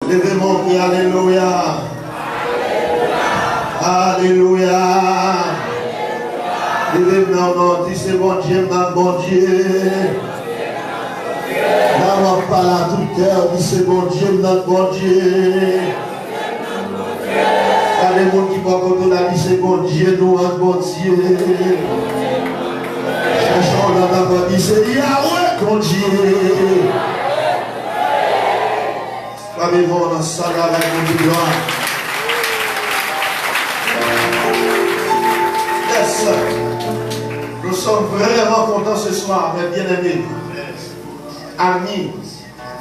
Levez-moi, cri, alléluia. Alléluia. Levez-moi, dis c'est bon Dieu, mon bon Dieu. Là, on parle à tout cœur, dis c'est bon Dieu, notre bon Dieu. Il y a des gens qui parlent contre la vie, c'est bon Dieu, nous, un bon Dieu. Cherchons dans la body, c'est Yahweh, bon Dieu. Parlez-moi dans la salle avec mon gloire. Yes. Nous sommes vraiment contents ce soir, mes bien-aimés, amis,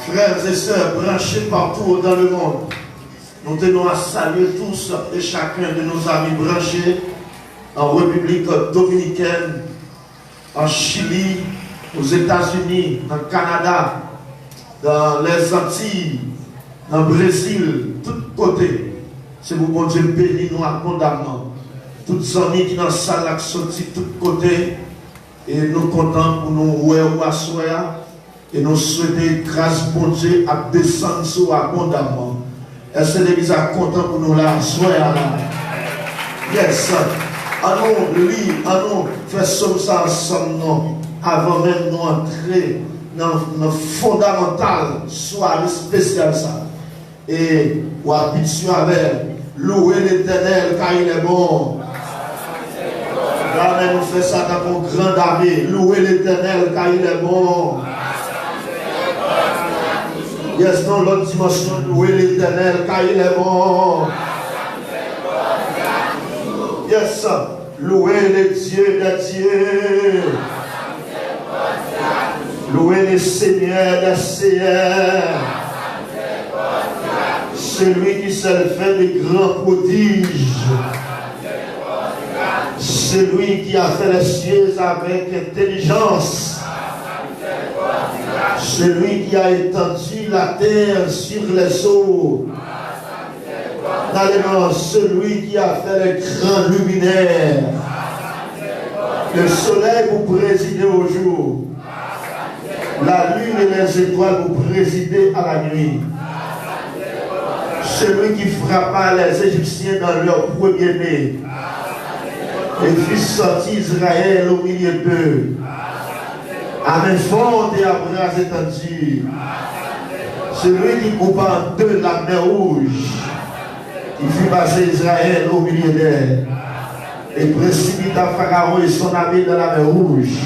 frères et sœurs branchés partout dans le monde. Nous tenons à saluer tous et chacun de nos amis branchés en République dominicaine, en Chili, aux États-Unis, en Canada, dans les Antilles, dans le Brésil, tous côtés. C'est vous, bon Dieu, béni nous abondamment. Toutes les amis qui dans la salle sont de tous côtés. Et nous comptons pour nous voir ou asseoir. Et nous souhaitons grâce, bon Dieu, à descendre sur abondamment. Est-ce que l'église est content pour nous là, asseoir là? Yes. Allons lire, allons faire ça ensemble, non? Avant même nous entrer dans le fondamental soirée spéciale ça. Et ou habitué avec louer l'Éternel car il est bon. Là, nous fait ça dans une grande armée. Louer l'Éternel car il est bon. Yes, dans l'autre dimension, louer l'Éternel car il est bon. Yes, louer les dieux des dieux. Louer les seigneurs des seigneurs. Celui qui s'est fait des grands prodiges. Celui qui a fait les cieux avec intelligence. Celui qui a étendu la terre sur les eaux. Celui qui a fait les grands luminaires. Le soleil vous présidez au jour. La lune et les étoiles vous présidez à la nuit. Celui qui frappa les Égyptiens dans leur premier-né et fit sortir Israël au milieu d'eux, à main forte et à bras étendus. Celui qui coupa en deux la mer rouge, qui fit passer Israël au milieu d'elle, et précipita Pharaon et son armée dans la mer rouge.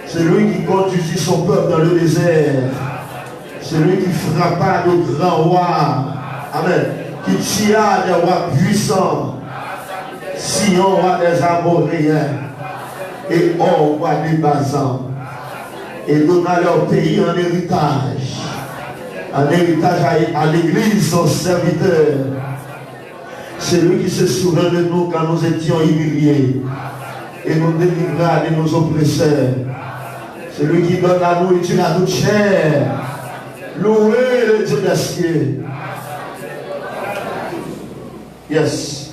Celui qui conduisit son peuple dans le désert, celui qui frappa de grands rois. Amen. Qui tia des rois puissants, Sion, roi des Amoréens, et On, roi des Bazans, et donna leur pays en héritage à l'église, son serviteur. C'est lui qui se souvient de nous quand nous étions humiliés et nous délivra de nos oppresseurs. C'est lui qui donne la nourriture à toute chair. Louez le Dieu des cieux. Yes.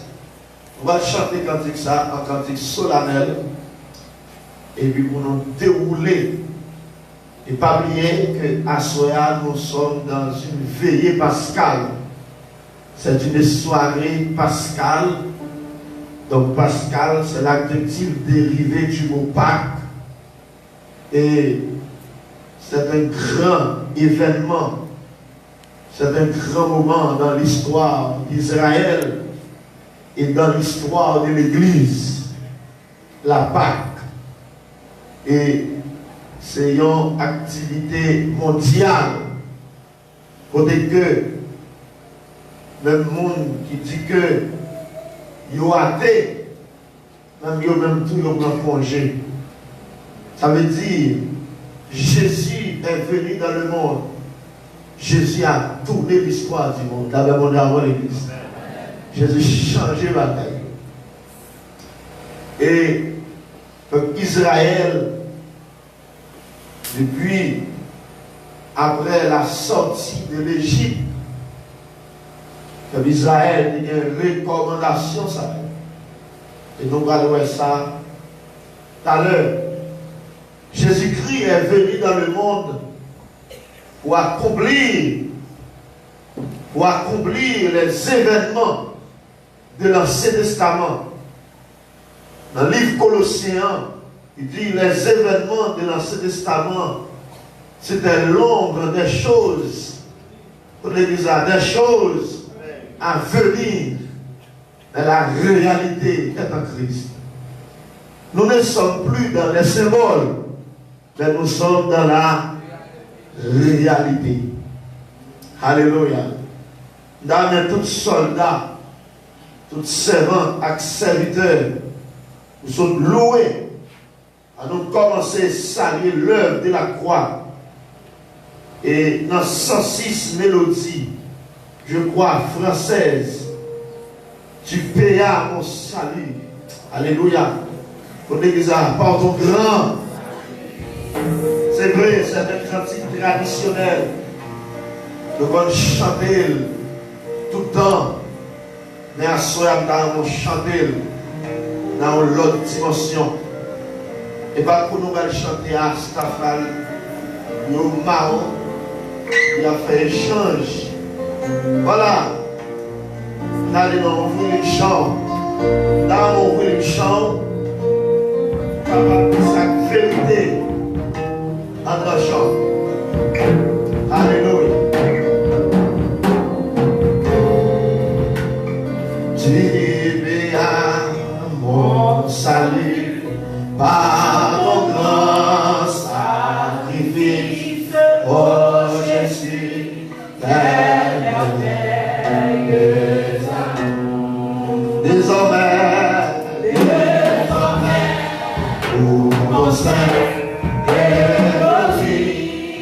On va chanter cantique ça en cantique solennel. Et puis pour nous dérouler. Et pas oublier qu'à Soya, nous sommes dans une veillée pascale. C'est une soirée pascale. Donc Pascal, c'est l'adjectif dérivé du mot Pâques. Et c'est un grand événement. C'est un grand moment dans l'histoire d'Israël et dans l'histoire de l'Église. La Pâques. Et c'est une activité mondiale. Côté que le monde qui dit que yo athée, même yo même tout yo prend congé. Ça veut dire Jésus est venu dans le monde. Jésus a tourné l'histoire du monde. Là, le monde avant l'église. Jésus a changé la taille. Et Israël, depuis après la sortie de l'Égypte, comme Israël, il y a une recommandation, ça. Et nous allons voir ça tout à l'heure. Jésus-Christ est venu dans le monde pour accomplir pour accomplir les événements de l'Ancien Testament. Dans le livre Colossiens, il dit les événements de l'Ancien Testament, c'était l'ombre des choses, pour l'Église, des choses à venir, de la réalité qui est en Christ. Nous ne sommes plus dans les symboles, mais nous sommes dans la réalité. Alléluia. Dans tous soldats, tous servants et serviteurs, nous sommes loués à nous commencer à saluer l'œuvre de la croix. Et dans 106 mélodies, je crois, françaises, tu payas mon salut. Alléluia. Pour l'Église, par ton grand. C'est vrai, c'est un cantique traditionnel. Nous allons chanter tout le temps. Mais à ce moment-là, nous allons chanter dans l'autre dimension. Et pas pour nous chanter à Stafal, nous marron, il a fait échange. Voilà. Nous allons ouvrir le champ. Dans ouvrir le champ, capable de sa vérité en le champ. Alléluia. Tu béas mon salut par ton grand sacrifice, oh Jésus, merveilleux amour. Désormais, pour mon sein et ma vie,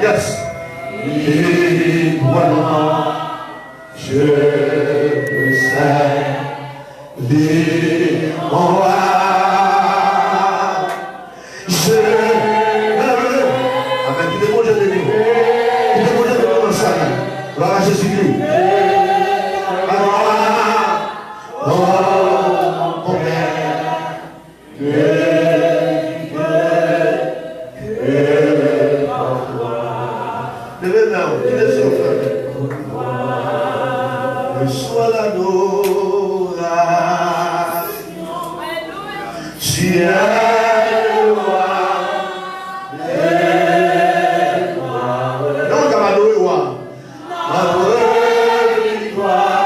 Yes. Je me sais libre. Je Amen. Tu es bon, je te dis. Tu es bon, je te dis dans ça. Gloire à Jésus-Christ. Mon Père. Reçois l'adoration. Tu es le roi des rois. Non, tu vas adorer le roi. Adorer le roi.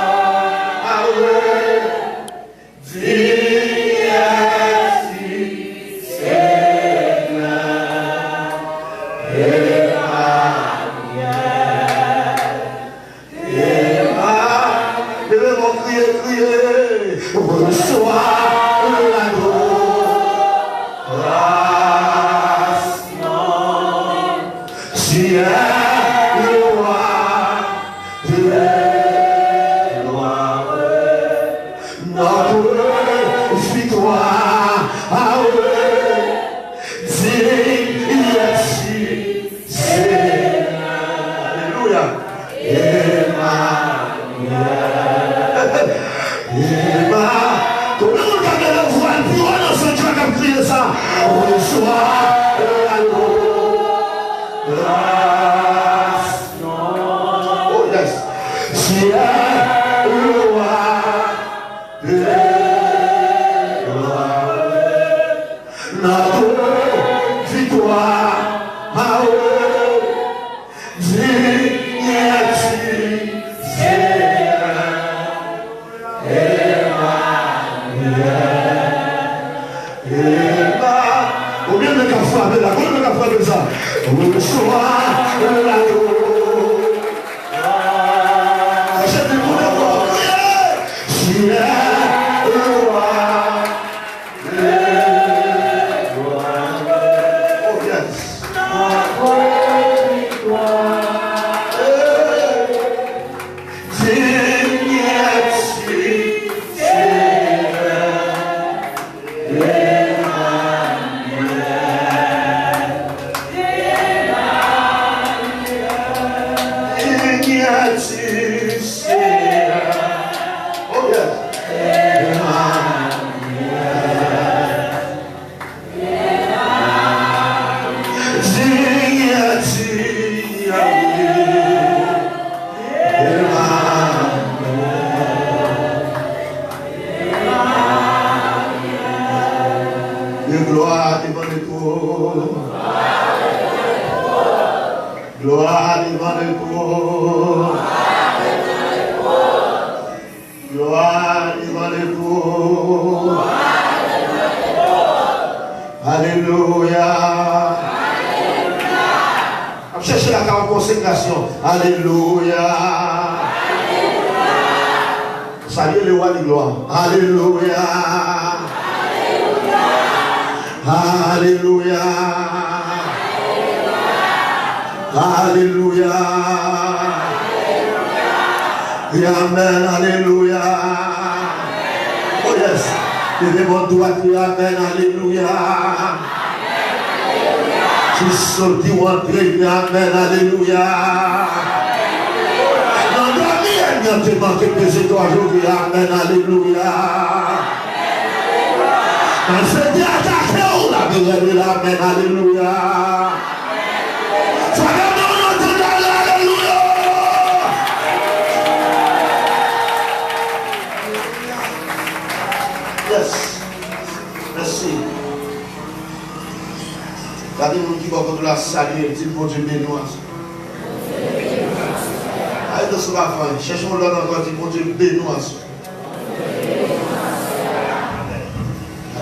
Cherchons l'autre encore, dit mon Dieu, bénis-nous.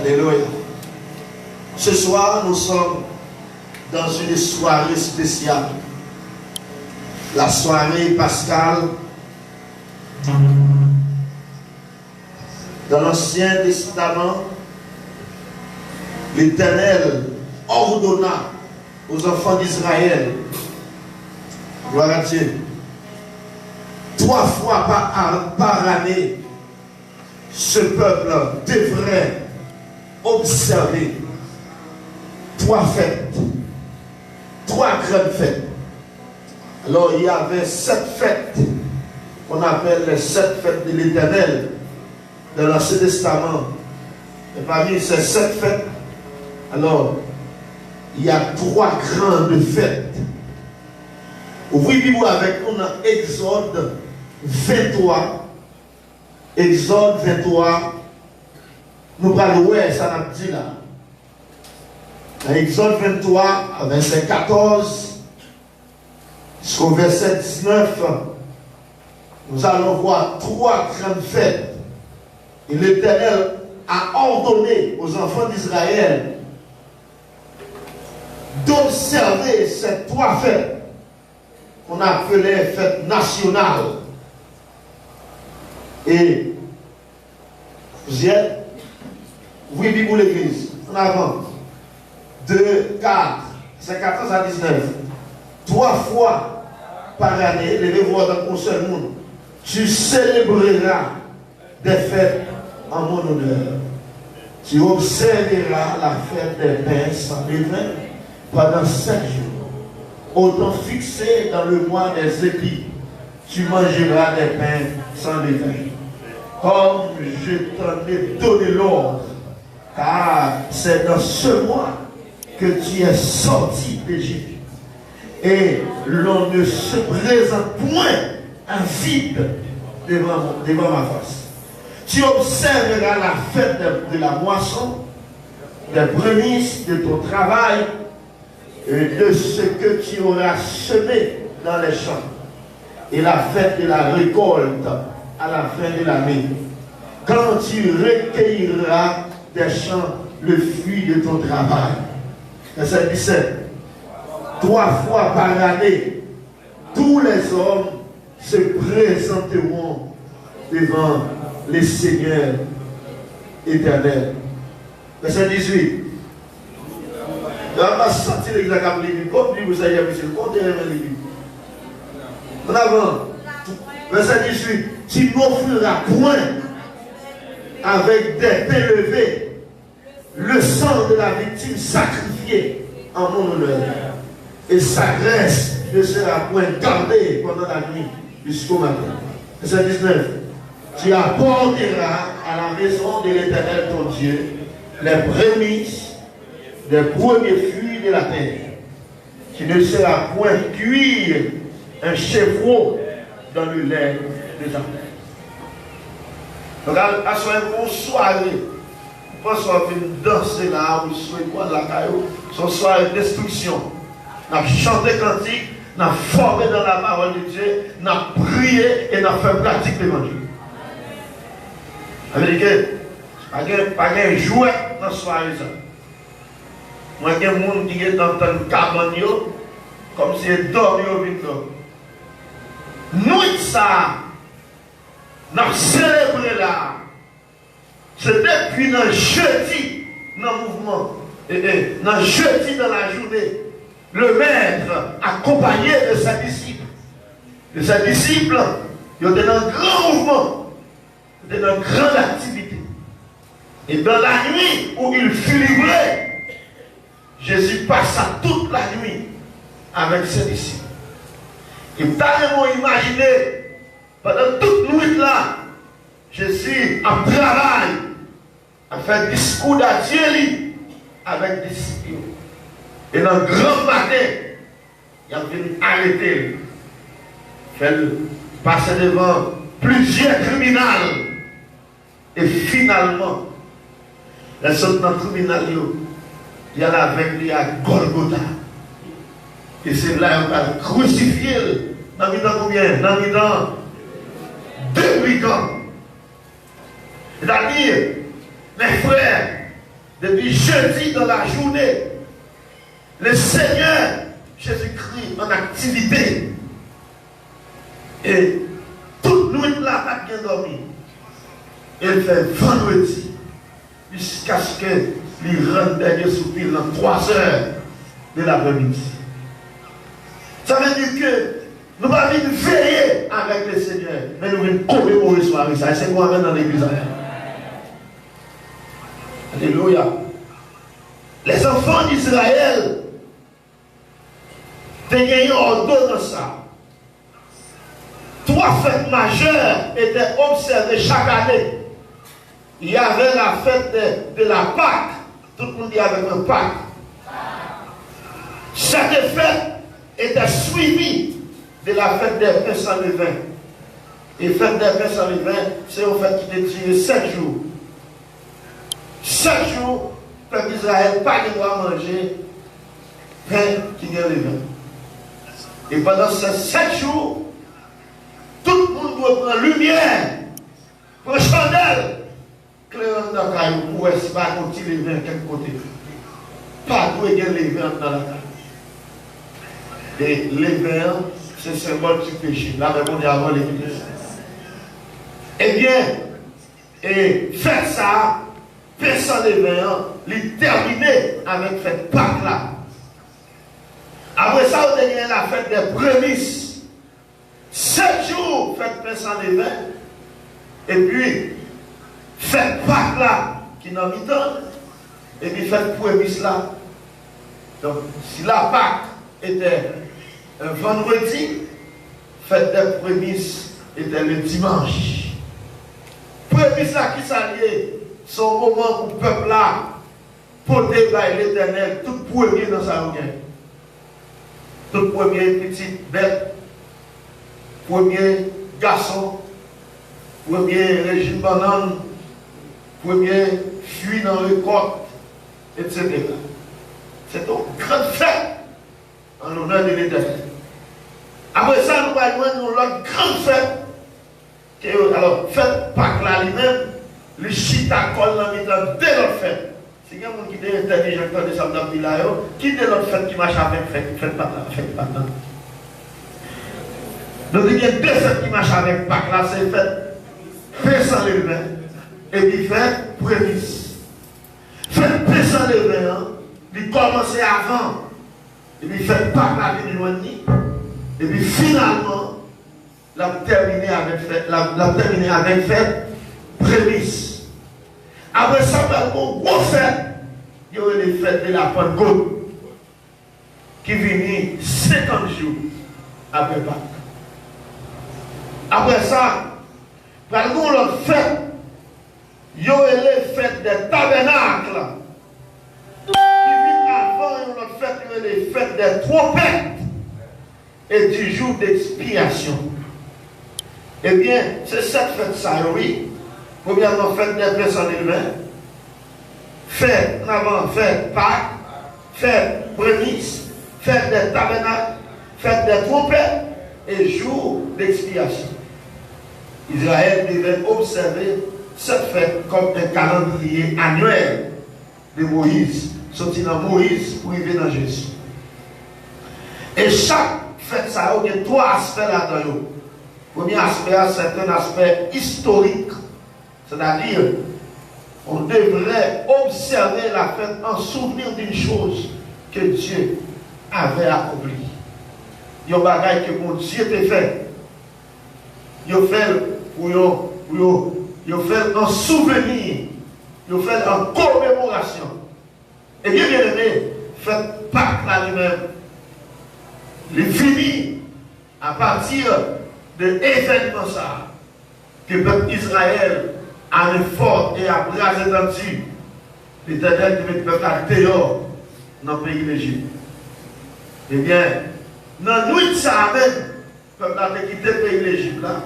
Alléluia. Ce soir, nous sommes dans une soirée spéciale. La soirée pascale. Dans l'Ancien Testament, l'Éternel ordonna aux enfants d'Israël, gloire à Dieu, 3 fois par année, ce peuple devrait observer 3 fêtes, 3 grandes fêtes. Alors il y avait 7 fêtes qu'on appelle les 7 fêtes de l'Éternel dans l'Ancien Testament. Et parmi ces 7 fêtes, alors il y a 3 grandes fêtes. Ouvrez-vous avec nous dans Exode 23. Exode 23. Nous parlons, ouais, ça n'a dit là. Dans Exode 23, verset 14, jusqu'au verset 19, nous allons voir 3 grandes fêtes. Et l'Éternel a ordonné aux enfants d'Israël d'observer ces 3 fêtes qu'on appelait fêtes nationales. Et vous y êtes? Oui, pour l'église. En avant. 2, 4, c'est 14 à 19. 3 fois par année, levez-vous dans un seul monde. Tu célébreras des fêtes en mon honneur. Tu observeras la fête des pains sans levain pendant 7 jours. Au temps fixé dans le mois des épis, tu mangeras des pains sans levain. Comme je t'en ai donné l'ordre, car c'est dans ce mois que tu es sorti d'Égypte. Et l'on ne se présente point un vide devant ma face. Tu observeras la fête de la moisson, des prémices de ton travail et de ce que tu auras semé dans les champs, et la fête de la récolte à la fin de l'année, quand tu recueilleras des champs le fruit de ton travail. Verset 17. 3 fois par année, tous les hommes se présenteront devant les seigneurs éternels. Verset 18. On va sentir exactement les Bibles. Comme vous avez vu, c'est compte les Bibles. En avant. Verset 18. Tu n'offriras point avec des pains levés le sang de la victime sacrifiée en mon honneur. Et sa graisse ne sera point gardée pendant la nuit jusqu'au matin. Verset 19. Tu apporteras à la maison de l'Éternel ton Dieu les prémices des premiers fruits de la terre. Tu ne seras point cuire un chevreau dans le lait de ta terre. Donc, à ce soirée, pas soit venir danser là, ou soit quoi de la caillou, son soirée de destruction. On a chanté cantique, on a formé dans la parole de Dieu, on a prié et on a fait pratique l'évangile. Américain, pas de jouet dans la soirée. Moi, il y a des gens qui sont dans le cabane, comme si ils dormaient au vide. Nous, ça, nous avons célébré là. C'est depuis le jeudi dans le mouvement, dans le jeudi dans la journée, le maître accompagné de ses disciples. De ses disciples, ils étaient dans un grand mouvement, ils étaient dans une grande activité. Et dans la nuit où il fut livré, Jésus passa toute la nuit avec ses disciples. Et vous avez imaginé, pendant toute nuit là, Jésus a travaillé, a fait discours d'adieu avec des disciples. Et dans le grand matin, il a venu arrêter, fait passer devant plusieurs criminels. Et finalement, les sont dans le tribunal, il y a la avec lui à Golgotha. Et c'est là qu'on a crucifié. Dans le temps combien? Dans le temps 2 brigands. C'est-à-dire, mes frères, depuis jeudi dans la journée, le Seigneur Jésus-Christ en activité. Et toute nuit là, pas bien dormi. Il fait vendredi, jusqu'à ce que il rentre dernier soupir dans 3 heures de l'après-midi. Ça veut dire que nous ne venons pas veiller avec le Seigneur, mais nous venons commémorer soirée. Ça, c'est quoi dans l'église? Alléluia. Les enfants d'Israël ont gagné une ordonnance. 3 fêtes majeures étaient observées chaque année. Il y avait la fête de la Pâque. Tout le monde dit avec un Pâque. Cette fête était suivie de la fête des pains sans levain. Et la fête des pains sans levain, c'est une fête qui était durée 7 jours. 7 jours, le peuple d'Israël pas de droit manger pain qui vient levain. Et pendant ces 7 jours, tout le monde doit prendre lumière, prendre chandelle, clairement dans la caille, pour ne pas continuer levain quelque côté. Pas de levain dans la caille. Et levain, c'est le symbole du péché. Là, on est avant l'église. Eh bien, et faites ça, personne levain, il terminé avec cette Pâque là. Après ça, on a gagné la fête des prémices. 7 jours, fête pain sans levain. Et puis, fête Pâque là, qui n'a mis temps. Et puis, fête prémices là. Donc, si la Pâque était un vendredi, fête des prémices était le dimanche. Prémices là qui s'alliait, son moment où le peuple là, porté par l'Éternel, tout premier dans sa route. Tout premier petite bête, premier garçon, premier régime banane, premier fuit dans le corps, etc. C'est une grande fête en l'honneur de l'Éternel. Après ça, nous allons l'autre grande fête. Alors, fête Pâques là lui-même, le chita colle dans le temps dès l'autre fête. C'est quelqu'un qui est intelligent de ça dans le village, qui est l'autre fête qui marche avec fête Pâques là. Donc il y a 2 fêtes qui marchent avec Pâques là, c'est fête pain sans levain et puis fête prémices. Fête pain sans levain, il commençait avant, et puis fête Pâques là, il est loin de nous, et puis finalement, l'a terminé avec fête prémices. Après ça, il y a une grosse fête, il y a les fêtes de la Pentecôte qui viennent 50 jours après Pâques. Après ça, par contre, l'autre fête, il y a les fêtes des tabernacles. Qui viennent avant, il y a l'autre fête, il y a les fêtes des trompettes et du jour d'expiation. Eh bien, c'est cette fête ça, oui. Premièrement, fête des pains sans levain. Fête, avant, fête Pâques. Fête prémices. Fête des tabernacles. Fête des trompettes. Et jour d'expiation. Israël devait observer cette fête comme un calendrier annuel de Moïse. Sorti dans Moïse pour arriver dans Jésus. Et chaque fête ça, il y a 3 aspects là-dedans. Le premier aspect, c'est un aspect historique. C'est-à-dire, on devrait observer la fête en souvenir d'une chose que Dieu avait accomplie. Il y a des bagages que mon Dieu t'a fait. Il a fait en souvenir. Il a fait en commémoration. Et bien aimé, faites Pâques là lui-même. Les finis à partir de l'événement ça, que le peuple Israël a un fort et a brasé dessus. L'Éternel devait le peuple à dehors dans le pays d'Égypte. Eh bien, dans la nuit de ça, même, le peuple a quitté le pays d'Égypte là.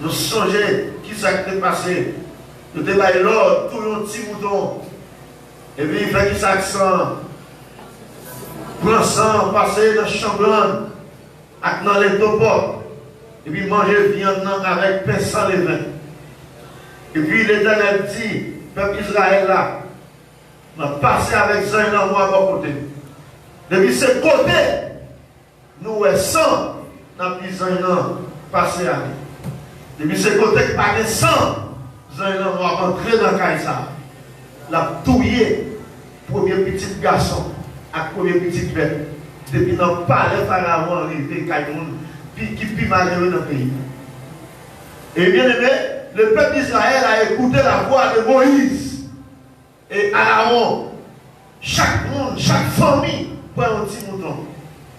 Nous songeons qui s'est passé. Nous débaillons l'ordre, tout le petit mouton. Et puis il fait qui s'accent. Prend sang, passer dans le chamblanc, dans les topotes. Et puis manger viande avec pain sans levain. Et puis l'Éternel dit, peuple Israël là, on va passer avec ça et moi à mon côté. Depuis ce côté, nous sans, dans les ans passer à lui. Depuis ce côté, pas de sang, nous va rentrer dans le Kaïsa. la touillé premier petit garçon avec premier petit bête. Depuis dans le palais pharaon arrivé, qui plus malheureux dans le pays. Et bien aimé, le peuple d'Israël a écouté la voix de Moïse et Aaron. Chaque monde, chaque famille prend un petit mouton.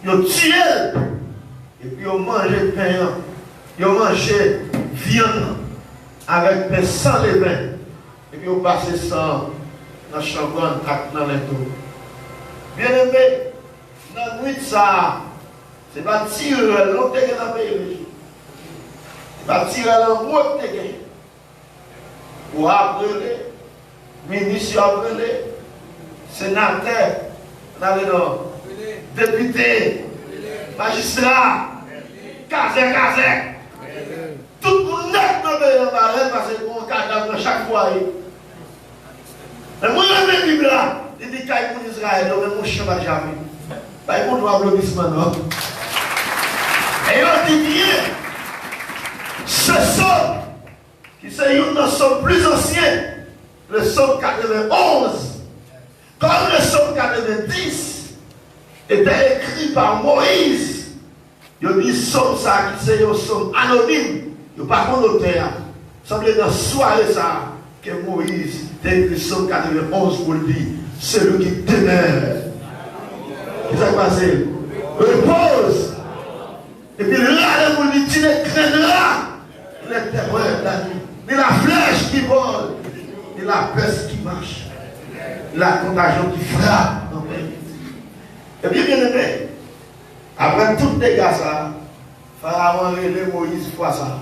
Ils ont tué et puis ils ont mangé pain, ils ont mangé viande avec pain sans levain. Et puis ils ont passé ça dans le chambon, dans les tours. Bien aimé, dans la nuit, ça, c'est pas tirer l'autre qui est dans le pays. C'est pas tirer l'autre qui est. Pour appeler, ministre appeler, sénateur, député, magistrat, casé. Tout le monde est dans le barrel parce qu'on cadavre dans chaque foyer. Mais moi, je vais vivre là. Il dit qu'il y a un Israël, mais mon chien va jamais. Il faut nous applaudissements, non? Et on dit bien, ce psaume, qui est un psaume plus ancien, le psaume 91, comme le psaume 90, était écrit par Moïse. Il dit psaume ça, qui c'est un psaume anonyme. Il n'y a pas de auteur. Il semble dans la soirée ça, que Moïse a écrit le psaume 91 pour le dire, celui qui demeure. Qu'est-ce qui s'est passé? Repose. Et puis là, vous lui dites, tu ne craindras les terreurs de la nuit, ni la flèche qui vole, ni la peste qui marche, ni la contagion qui frappe. Et bien, bien aimé, après tout dégâts ça, Pharaon a révélé Moïse fois ça.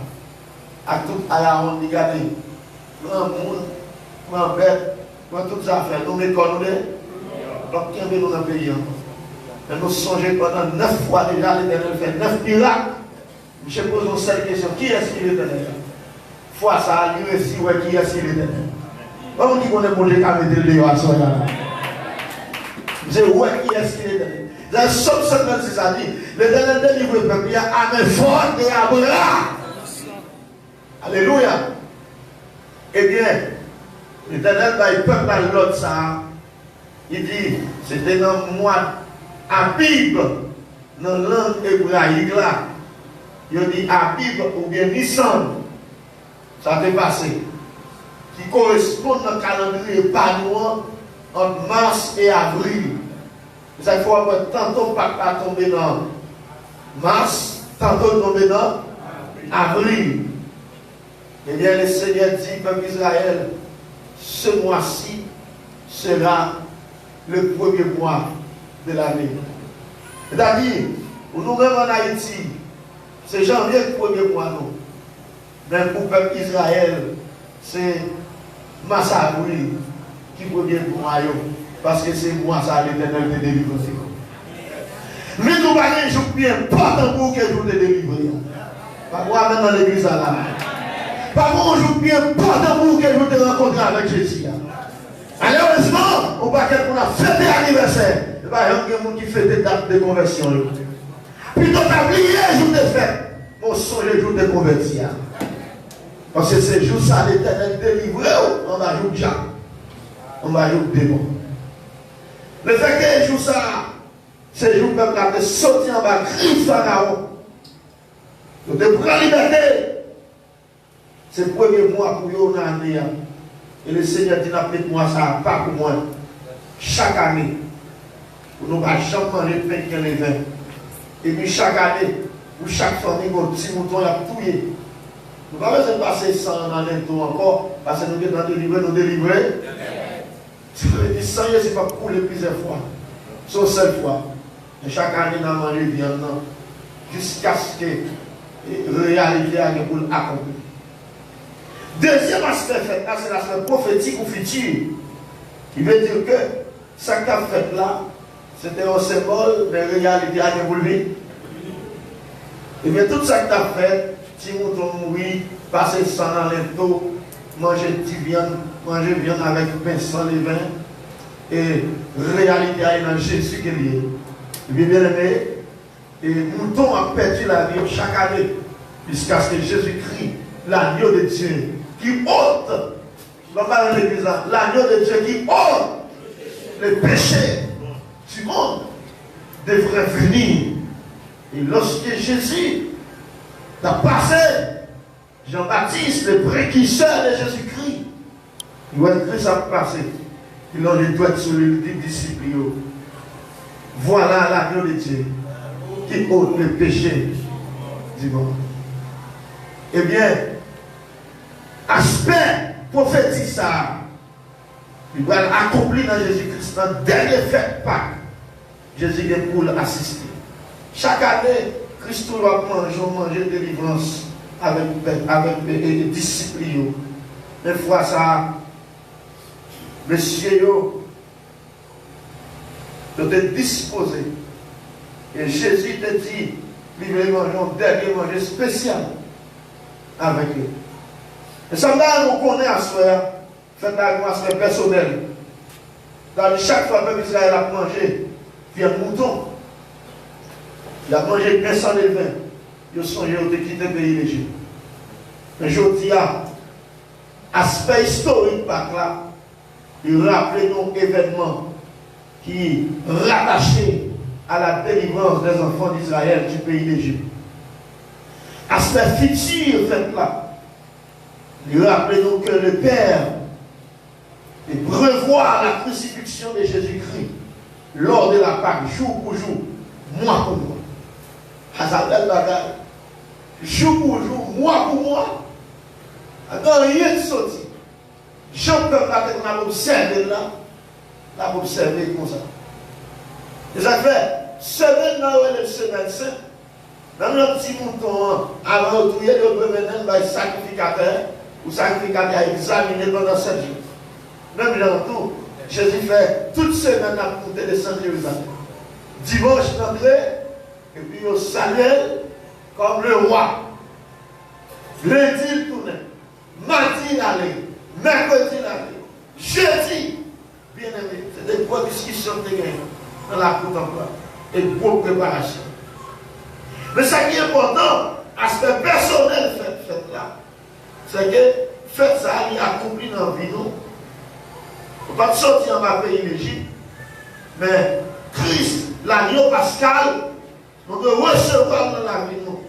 À tout Aaron, regardez, grand monde, grand bête, grand toutes les affaires, nous méconnons, donc qui est dans le pays encore. Mais nous songeons pendant 9 fois déjà, l'Éternel fait 9 miracles. Je pose une seule question, qui est-ce qui est l'Éternel? Fois ça, lui aussi, qui est-ce qui est l'Éternel? Comment on dit qu'on est bon Dieu qui a mis le léo à son là? Je dis, qui est-ce qui est l'Éternel? Dans le Somme 56, ça dit, l'Éternel délivre le peuple à main forte et à bras. Alléluia. Eh bien, l'Éternel va le peuple à l'autre ça. Il dit, c'était dans le mois Abib, dans la langue hébraïque là, il dit Abib ou bien Nissan, ça s'est passé, qui correspond dans le calendrier panois entre mars et avril. Ça il faut avoir tantôt pas tomber dans mars, tantôt tomber dans avril. Eh bien, le Seigneur dit, peuple Israël, ce mois-ci sera le premier mois de l'année. C'est-à-dire, pour nous-mêmes en Haïti, c'est janvier le premier mois, non. Mais pour le peuple Israël, c'est mars-avril qui est le premier mois, parce que c'est moi, ça, l'Éternel de délivrer. Mais nous avons un jour bien important pour que jour de délivrer. Pas moi, même dans l'église là. Pas moi, un jour bien important pour que jour de rencontrer avec Jésus. Malheureusement, on va qu'on a fêté l'anniversaire. Il y a des gens qui fêtent des dates de conversion. Plutôt oublié le jour de fête. On songe le jour de conversion. Parce que c'est jour ça, l'Éternel délivré, on va jouer déjà. On va jouer démon. Le fait que jour ça, c'est le jour que le peuple a sorti en bas, cri Pharaon. Donc, de prendre liberté. C'est le premier mois pour eux dans l'année. Et le Seigneur dit, moi ça, pas pour moi. Chaque année, nous ne pouvons jamais manger de pain qui est vin. Et puis chaque année, pour chaque famille, mon petit mouton, il a touillé. Nous ne pouvons pas besoin de passer ça dans l'entour encore, parce que nous devons nous délivrer. Si vous avez dit 100, ce n'est pas pour les plusieurs fois. C'est une seule fois. Et chaque année, nous avons mangé viande, jusqu'à ce que la réalité ait pour l'accomplir. Deuxième aspect, c'est l'aspect prophétique ou futur. Il veut dire que ce que tu as fait là, c'était un symbole, mais la réalité a évolué. Et bien tout ce que tu as fait, si tu mourir, passer sang dans les taux, manger viande avec pain sans levain, et la réalité a dans Jésus qui est lié. Et bien aimé, et mouton a perdu la vie chaque année, jusqu'à ce que Jésus-Christ, l'agneau de Dieu, qui ôte L'agneau de Dieu qui ôte les péchés du monde devrait venir. Et lorsque Jésus a passé, Jean-Baptiste, le précurseur de Jésus-Christ, il voit Christ a passé. Il a les doigts sur les disciples. Voilà l'agneau de Dieu qui ôte le péché du monde. Eh bien, aspect prophétique ça, il va accomplir dans Jésus-Christ, dans la dernière fête Pâques. Jésus vient pour l'assister. Chaque année, Christ va manger délivrance avec les disciples. Des fois, ça, monsieur, doit être disposé. Et Jésus te dit, il va manger un dernier manger spécial avec eux. Et ça, là, on connaît à soi, fait un aspect personnel. Dans chaque fois que Israël a mangé, puis un mouton, il a mangé 500 de vin. Il a songé de quitter le pays d'Égypte. Mais je dis, aspect historique par là, il rappelle nos événements qui rattachés à la délivrance des enfants d'Israël du pays d'Égypte. Aspect futur, fait là, il rappelle nous que le Père prévoit la crucifixion de Jésus-Christ lors de la Pâque, jour pour jour, mois pour mois. Jour pour jour, mois pour mois. Dans rien de sorti. Je peux pas observer là, la observer comme ça. Et ça fait, semaine dans le semaine sainte, dans le petit mouton, avant de tout, il y a le sacrificateur, ou sacrificateur examiné pendant 7 jours. Même dans tout, Jésus fait toute semaine à monter de Saint-Jérusalem. Dimanche d'entrée, et puis au salut comme le roi. Lundi il tournait, mardi il allait, mercredi il allait, jeudi, bien aimé, c'est des bonnes discussions de gagner dans la cour d'emploi et de bonnes préparations. Mais ce qui est important, aspect personnel fait là, c'est que fait ça, il accompli dans la vie nous. On ne peut pas sortir en bas pays l'Égypte, mais Christ, l'agneau pascal, nous devons recevoir dans la vie nous,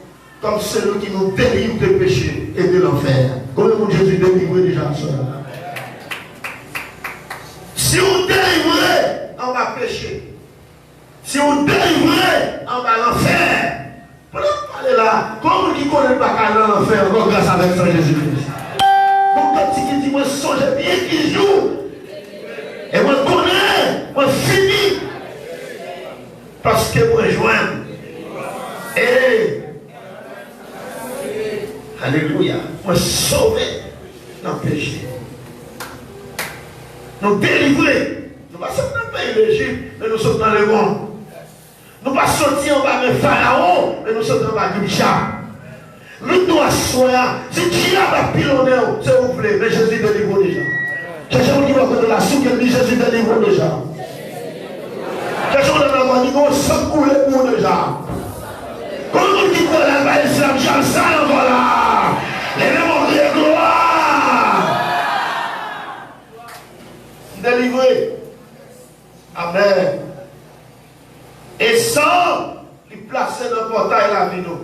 comme celui qui nous délivre des péchés et de l'enfer. Comment mon Jésus délivre déjà ça? Si vous délivrez, on va pécher. Si vous délivrez, on va l'enfer. Pendant que parler là, comme qui connaît pas qu'à l'enfer, encore grâce avec ça Jésus-Christ. Mon petit qui dit, moi songe bien qu'il joue. Et moi connais, moi finis. Parce que moi joins. Et alléluia, moi sauvé dans le péché. Nous délivrer. Nous ne sommes pas dans le pays d'Égypte, mais nous sommes dans le monde. Nous ne sommes pas sortis en bas de Pharaon, mais nous sommes en bas de Micha. Nous doit soigner. Si Dieu va pilonner, c'est vous voulez, mais Jésus délivre déjà. Cherchez-vous qui va de la soupe, Jésus délivre déjà. Cherchez-vous dans la voie, nous sommes coulés pour déjà. Comme vous dites dans la bas islam, j'en sais encore là. Les mêmes de gloire. Délivré. Amen. Et sans lui placer dans le portail la vie nous.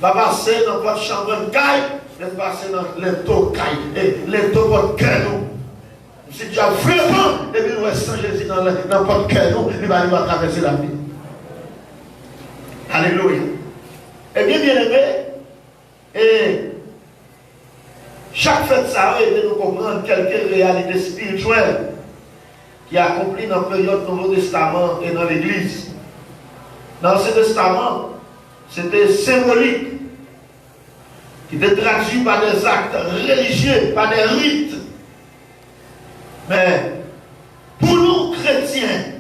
Va passer dans votre chambre de caille, va passer dans l'étau caille, l'étau votre cœur nous. Si tu as vraiment, et puis nous restons Jésus dans votre cœur nous, il va traverser la vie. Alléluia. Et bien aimé, et chaque fête ça a aidé nous comprendre quelques réalités spirituelles qui accomplit dans la période du Nouveau Testament et dans l'Église. Dans ce testament, c'était symbolique, qui était traduit par des actes religieux, par des rites. Mais pour nous chrétiens,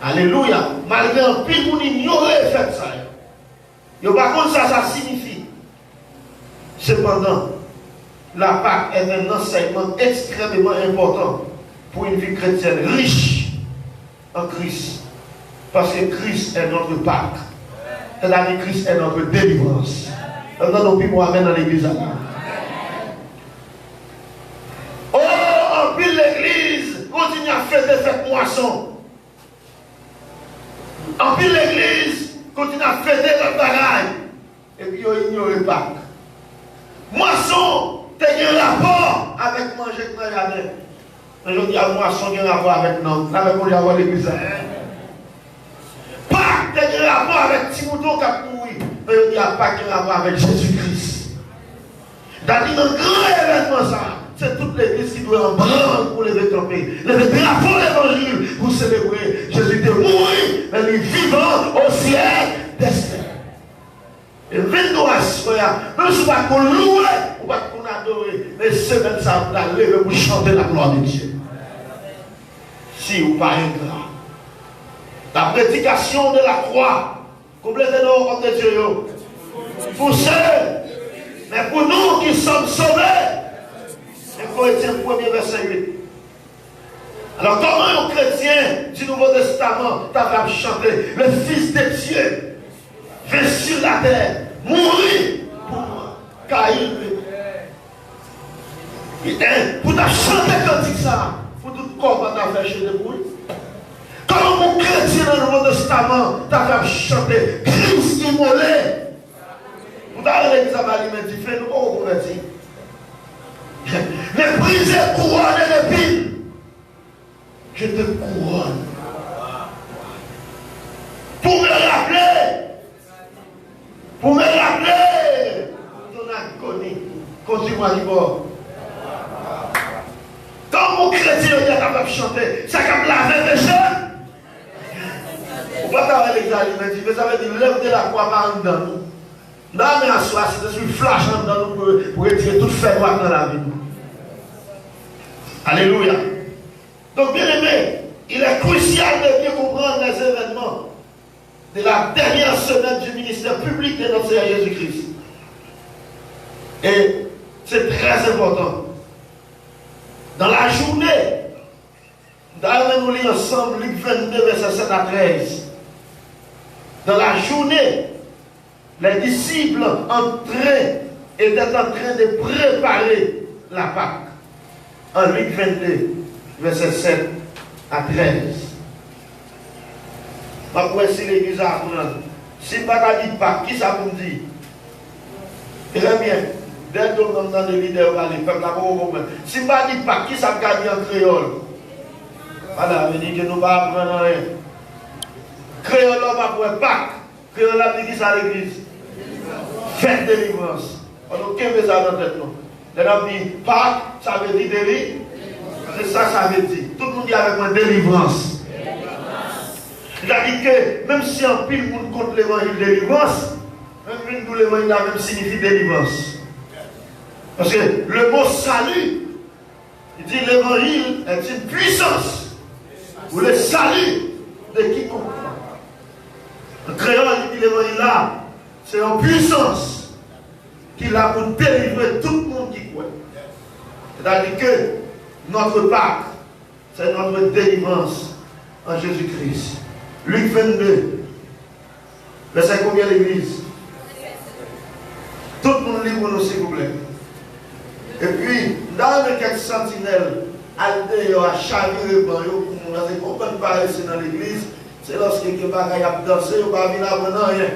alléluia, malgré un pire pour nous ignorer fait ça. Et par contre, ça signifie. Cependant, la Pâque est un enseignement extrêmement important pour une vie chrétienne riche en Christ. Parce que Christ est notre Pâque. C'est-à-dire que Christ est notre délivrance. Maintenant, nous pouvons amener dans l'église. continue à fêter cette moisson. En plus, l'église continue à fêter notre bagaille. Et puis, ils ignorent pas. Moisson, tu as un rapport avec manger dans le jardin. Mais je dis à moisson, il y a un rapport avec nous. Là, on va avoir l'église. Pas tu as un rapport avec Timouton qui a couru. Mais je dis à pas qu'il y a un rapport avec Jésus-Christ. Dans un grand événement, ça. C'est toute l'église qui doit en prendre pour lever camper. Lever drapeau l'évangile pour célébrer. Jésus était mort, mais il est vivant au ciel destin. Et 22 soirs, même si on va qu'on louer, on va qu'on adorer, mais c'est même ça, on va lever pour chanter la gloire de Dieu. Si ou pas ingrat. La prédication de la croix, complétez-nous hommes de Dieu. Pour ceux, mais pour nous qui sommes sauvés. Et Corinthiens 1er verset 8. Alors comment un chrétien du Nouveau Testament t'a chanté le Fils de Dieu vint sur la terre, mourir pour moi, car pour ta chanter cantique ça, pour tout corps qu'on a fait chez les bouilles. Comment mon chrétien dans le Nouveau Testament t'a chanté Christ immolé. Vous avez l'église à Marie, fait nous on convertit. Mais briser couronne et l'épine. Je te couronne. Pour me rappeler. Pour me rappeler ton agonie. Continue-moi à dire. Quand mon chrétien est capable de chanter, c'est comme laver mes cheveux. On va t'avoir l'examen, mais ça veut dire lève de la croix par en dedans. Non, mais à soi, c'est une flash en dedans pour retirer toute faiblesse dans la vie. Alléluia. Donc, bien aimé, il est crucial de bien comprendre les événements de la dernière semaine du ministère public de notre Seigneur Jésus-Christ. Et c'est très important. Dans la journée, d'ailleurs, nous lisons ensemble Luc 22, verset 7 à 13. Dans la journée, les disciples étaient en train de préparer la Pâque. En Luc 22, verset 7 à 13. Je vais essayer l'église à apprendre. Si je ne dis pas, qui ça vous dit? Très bien. Dès que nous sommes dans les leaders, les peuples, si je ne dis pas, qui ça me dit en créole? Voilà, je dis que nous ne pas apprendre rien. Créole, on va pour Pâques. Créole, on dit qui ça à l'église? Faites délivrance. On n'a aucun besoin dans la tête. On a dit Pâques, ça veut dire délivrance. C'est ça, ça veut dire. Tout le monde dit avec moi délivrance. C'est-à-dire que même si un pile monde contre l'évangile délivrance, même une l'évangile même signifie délivrance. Parce que le mot salut, il dit l'évangile est une puissance ou le salut de quiconque. Le créole, il dit l'évangile là, c'est en puissance qu'il a pour délivrer tout le monde qui croit. C'est-à-dire que notre Pâque, c'est notre délivrance en Jésus-Christ. Luc 22, verset combien l'église? Tout le monde lit pour nous, s'il vous plaît. Et puis, dans les quelques sentinelles, à chavirer, pour nous comprendre pas ici dans l'église, c'est lorsque quelqu'un va danser, on va venir à rien.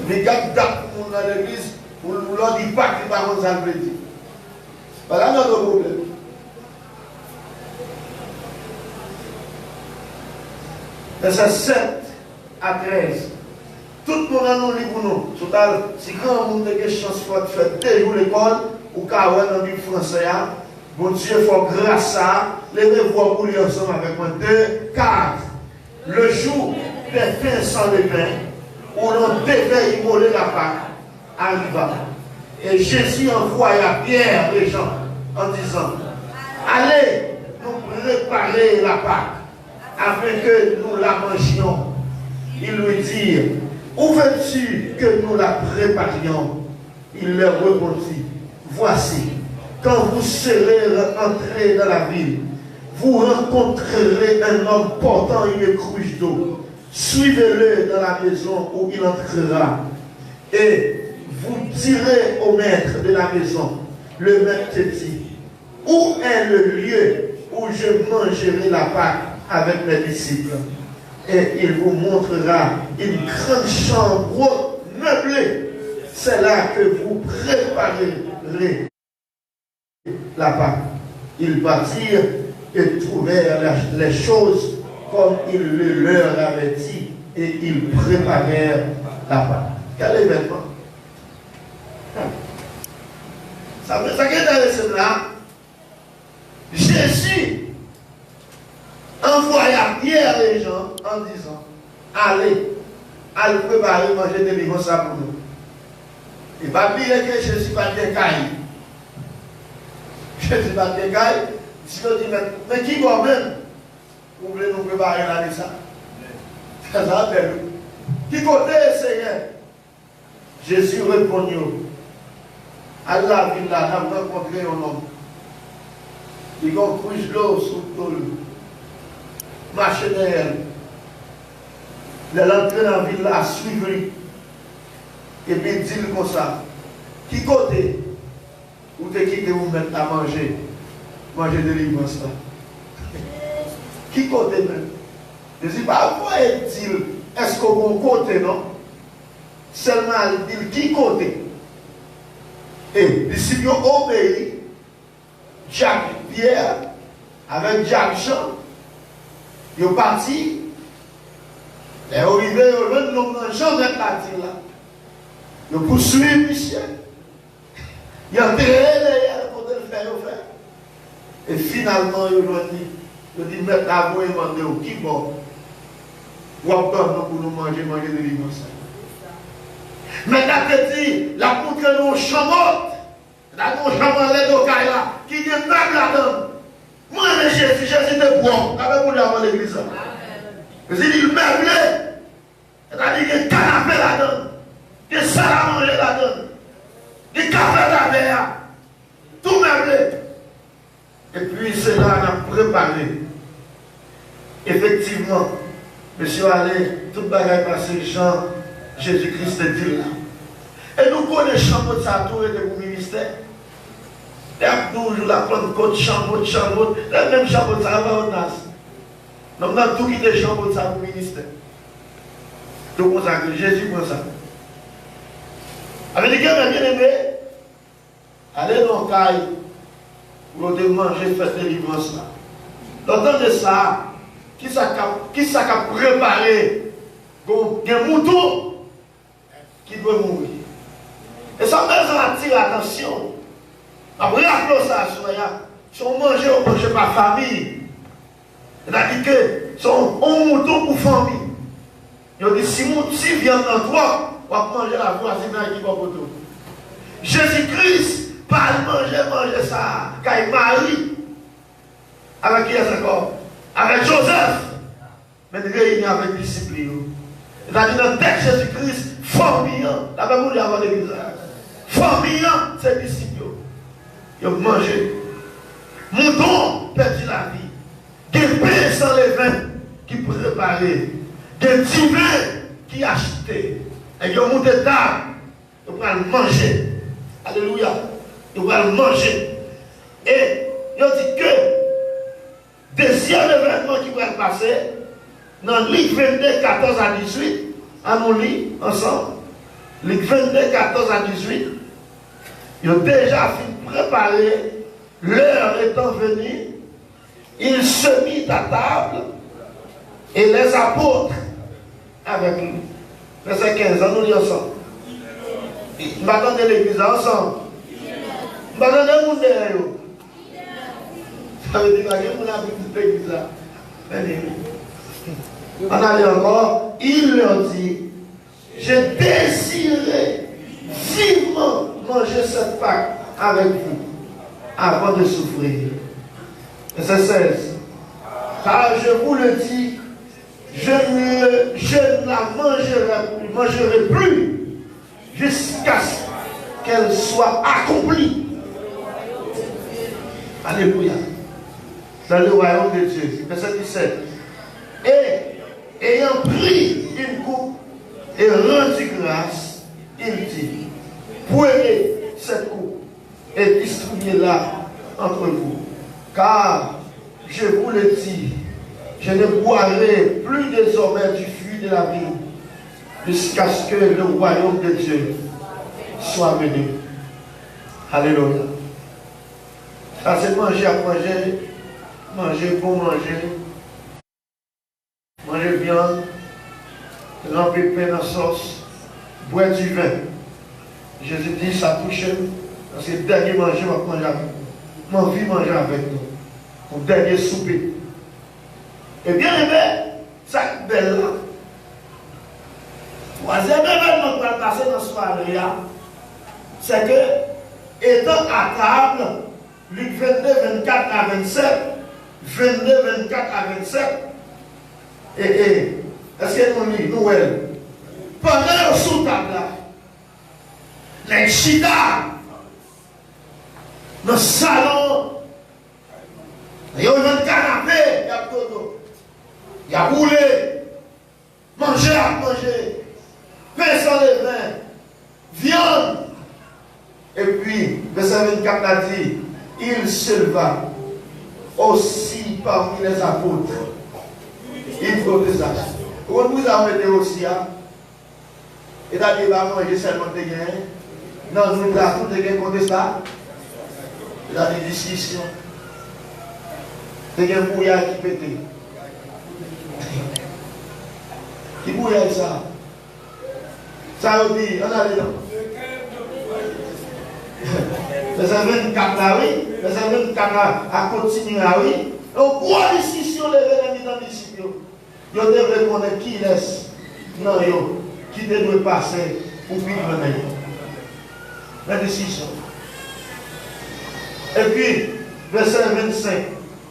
Mais quand il y a dans l'église, pour leur dire pas qu'il va rendre ça le plaisir. Voilà notre problème. Verset 7 à 13. Tout le monde a nous libre pour nous. Si quand on a des chances de faire deux jours l'école, ou quand on a dans le français, bon Dieu, il faut grâce à levez-vous pour lui ensemble avec moi. 2, 4. Le jour des pains sans levain, où l'on devait immoler la Pâque, arriva. Et Jésus envoya Pierre et Jean en disant, allez nous préparer la Pâque afin que nous la mangions. Ils lui dirent, où veux-tu que nous la préparions? Il leur répondit, voici, quand vous serez entrés dans la ville, vous rencontrerez un homme portant une cruche d'eau. Suivez-le dans la maison où il entrera. Et vous direz au maître de la maison, le maître te dit, où est le lieu où je mangerai la Pâque avec mes disciples. Et il vous montrera une grande chambre meublée. C'est là que vous préparerez la Pâque. Ils bâtirent et trouvèrent les choses comme il le leur avait dit, et ils préparèrent la Pâque. Quel événement? Ça veut dire que là, Jésus envoya hier les gens en disant, allez préparer, manger des livres ça pour nous. Et pas oublier que Jésus va décailler. Jésus va décailler. Si on dit, mais qui va même? Vous voulez nous préparer là ça? C'est ça, qui côté, Seigneur? Jésus répondit, à la ville là, nous avons rencontré un homme. Il a une couche d'eau sous le tôle. Marché derrière. Il est entré dans la ville là, suivi. Et puis il dit comme ça. Qui côté? Où te quitte vous mettre à manger? Manger de l'immense là. Qui côté même? Je dis, bah, pourquoi il dit, est-ce qu'on bon côté, non? Seulement, il dit, qui côté? Et les disciples ont obéi. Jacques Pierre, avec Jacques Jean, ils sont partis. Ils sont arrivés, ils ont Jean avec la tire là. Ils ont poursuivi Michel. Ils ont enterré derrière pour le faire. Et finalement, ils ont dit, maintenant, vous demandez au qui bon. Ou à pour nous manger de l'immense. Maintenant, tu dis, la poutre nous chamotte. Là, nous chamons les deux là, qui est même là-dedans. Moi, Jésus est bon. Avec vous dans l'église. Mais il dit meublé. C'est-à-dire qu'il y a un canapé là-dedans. Des salles à manger là-dedans. Des cafés là-dedans. Tout meublé. Et puis, c'est là qu'on a préparé. Effectivement, monsieur allé, tout le bagage passé, Jean, Jésus-Christ est dit là. Et nous connaissons de sa tour et de mon ministère. Et après, toujours la Pentecôte, chambre, la même chambre, ça va au nas. Nous avons tout quitté chambre de sa pour ministère. Tout comme ça, que Jésus prend ça. Avec les gars, bien aimé, allez dans le caille pour manger, faire des délivrance là. L'entendre de ça, qui s'est préparé un mouton qui doit mourir. Et ça me attire l'attention. Après, ça, si on mange par famille. C'est-à-dire que son mouton pour famille. Il dit si vient dans toi, on va manger la voisine qui va pour toi. Jésus-Christ, pas manger ça, quand il marie. Avec qui est-ce encore? Avec Joseph. Mais il réunit avec les disciples. C'est-à-dire dans le texte Jésus-Christ, formiant. La même chose avant l'église. Formiant ses disciples. Ils ont mangé. Mouton perdu la vie. Des pains sans levain qui préparaient. Des divins qui achetaient. Et ils ont monté table. Ils vont manger. Alléluia. Ils vont manger. Et ils ont dit que deuxième événement qui va passer, dans le livre 22, 14 à 18, à nous lire ensemble. Livre 22, 14 à 18, ils ont déjà fini de préparer, l'heure étant venue, il se mit à table et les apôtres avec lui. Verset 15, on nous lit ensemble. Nous attendons l'église ensemble. Nous attendons le monde derrière nous. Ça veut dire que nous avons toute l'église là. On allait encore, il leur dit, je désirais vivement manger cette Pâque avec vous avant de souffrir. Verset 16. Car je vous le dis, je ne la mangerai plus jusqu'à ce qu'elle soit accomplie. Alléluia. Dans le royaume de Dieu. Verset 17. Et ayant pris une coupe et rendu grâce, il dit, prenez cette coupe et distribuez-la entre vous. Car je vous le dis, je ne boirai plus désormais du fruit de la vie jusqu'à ce que le royaume de Dieu soit venu. Alléluia. Ça c'est manger à manger, manger pour manger, manger viande, remplir pain dans la sauce, boire du vin. Jésus dit, ça touche, parce que le dernier manger, on va manger avec nous. Mon vie manger avec nous. Mon dernier souper. Et bien aimé, ça est belle là. Troisième événement qui va passer dans ce soirée, c'est que, étant à table, Luc 22, 24 à 27, 22, 24 à 27, est-ce que nous lisons, Noël? Pendant le sous-table là, les chita, dans le salon, il y a un canapé, il y a todo, il y a roulé, manger à manger, pain sans levain, viande. Et puis, verset 24 a dit, il se leva aussi parmi les apôtres. Il faut que ça. Quand vous avez été aussi, et d'aller il va manger seulement des gains. Non, nous avons tout des gains contre ça. Il y a des discussions. Des gains bouillard qui pète. Qui bouillard ça? Ça veut dire, on a les dents. Verset 24 là, oui. Verset 24 là, à continuer là, oui. Donc, pour la discussion, les ennemis dans les disciples, ils devraient connaître qui laisse. Non, qui devrait passer pour vivre la décision. Et puis, verset 25,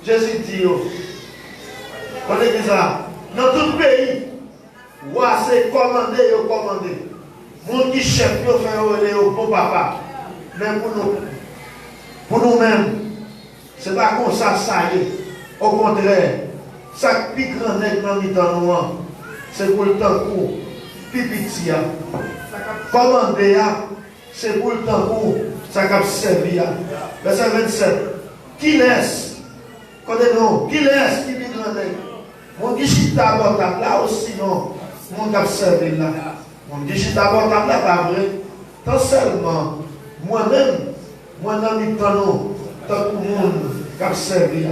Jésus dit, on est dit ça, dans tout le pays, roi c'est commandé, commandé. Moun qui chef, il fait au bon papa. Mais pour nous-mêmes, ce n'est pas comme ça, ça y est. Au contraire, ça qui est plus grand nègre dans le temps, c'est pour le temps court. Pipiti, commandé, c'est pour le temps court. Ça qui a servi. Verset 27. Qui laisse? Connaissez-nous? Qui laisse? Qui est plus grand nègre? Mon qui chita abordable là aussi, non. Mon qui a servi là. Mon qui chita abordable là, pas vrai. Tant seulement. Moi-même, moi-même, nous tenons tant que le monde qui a servi.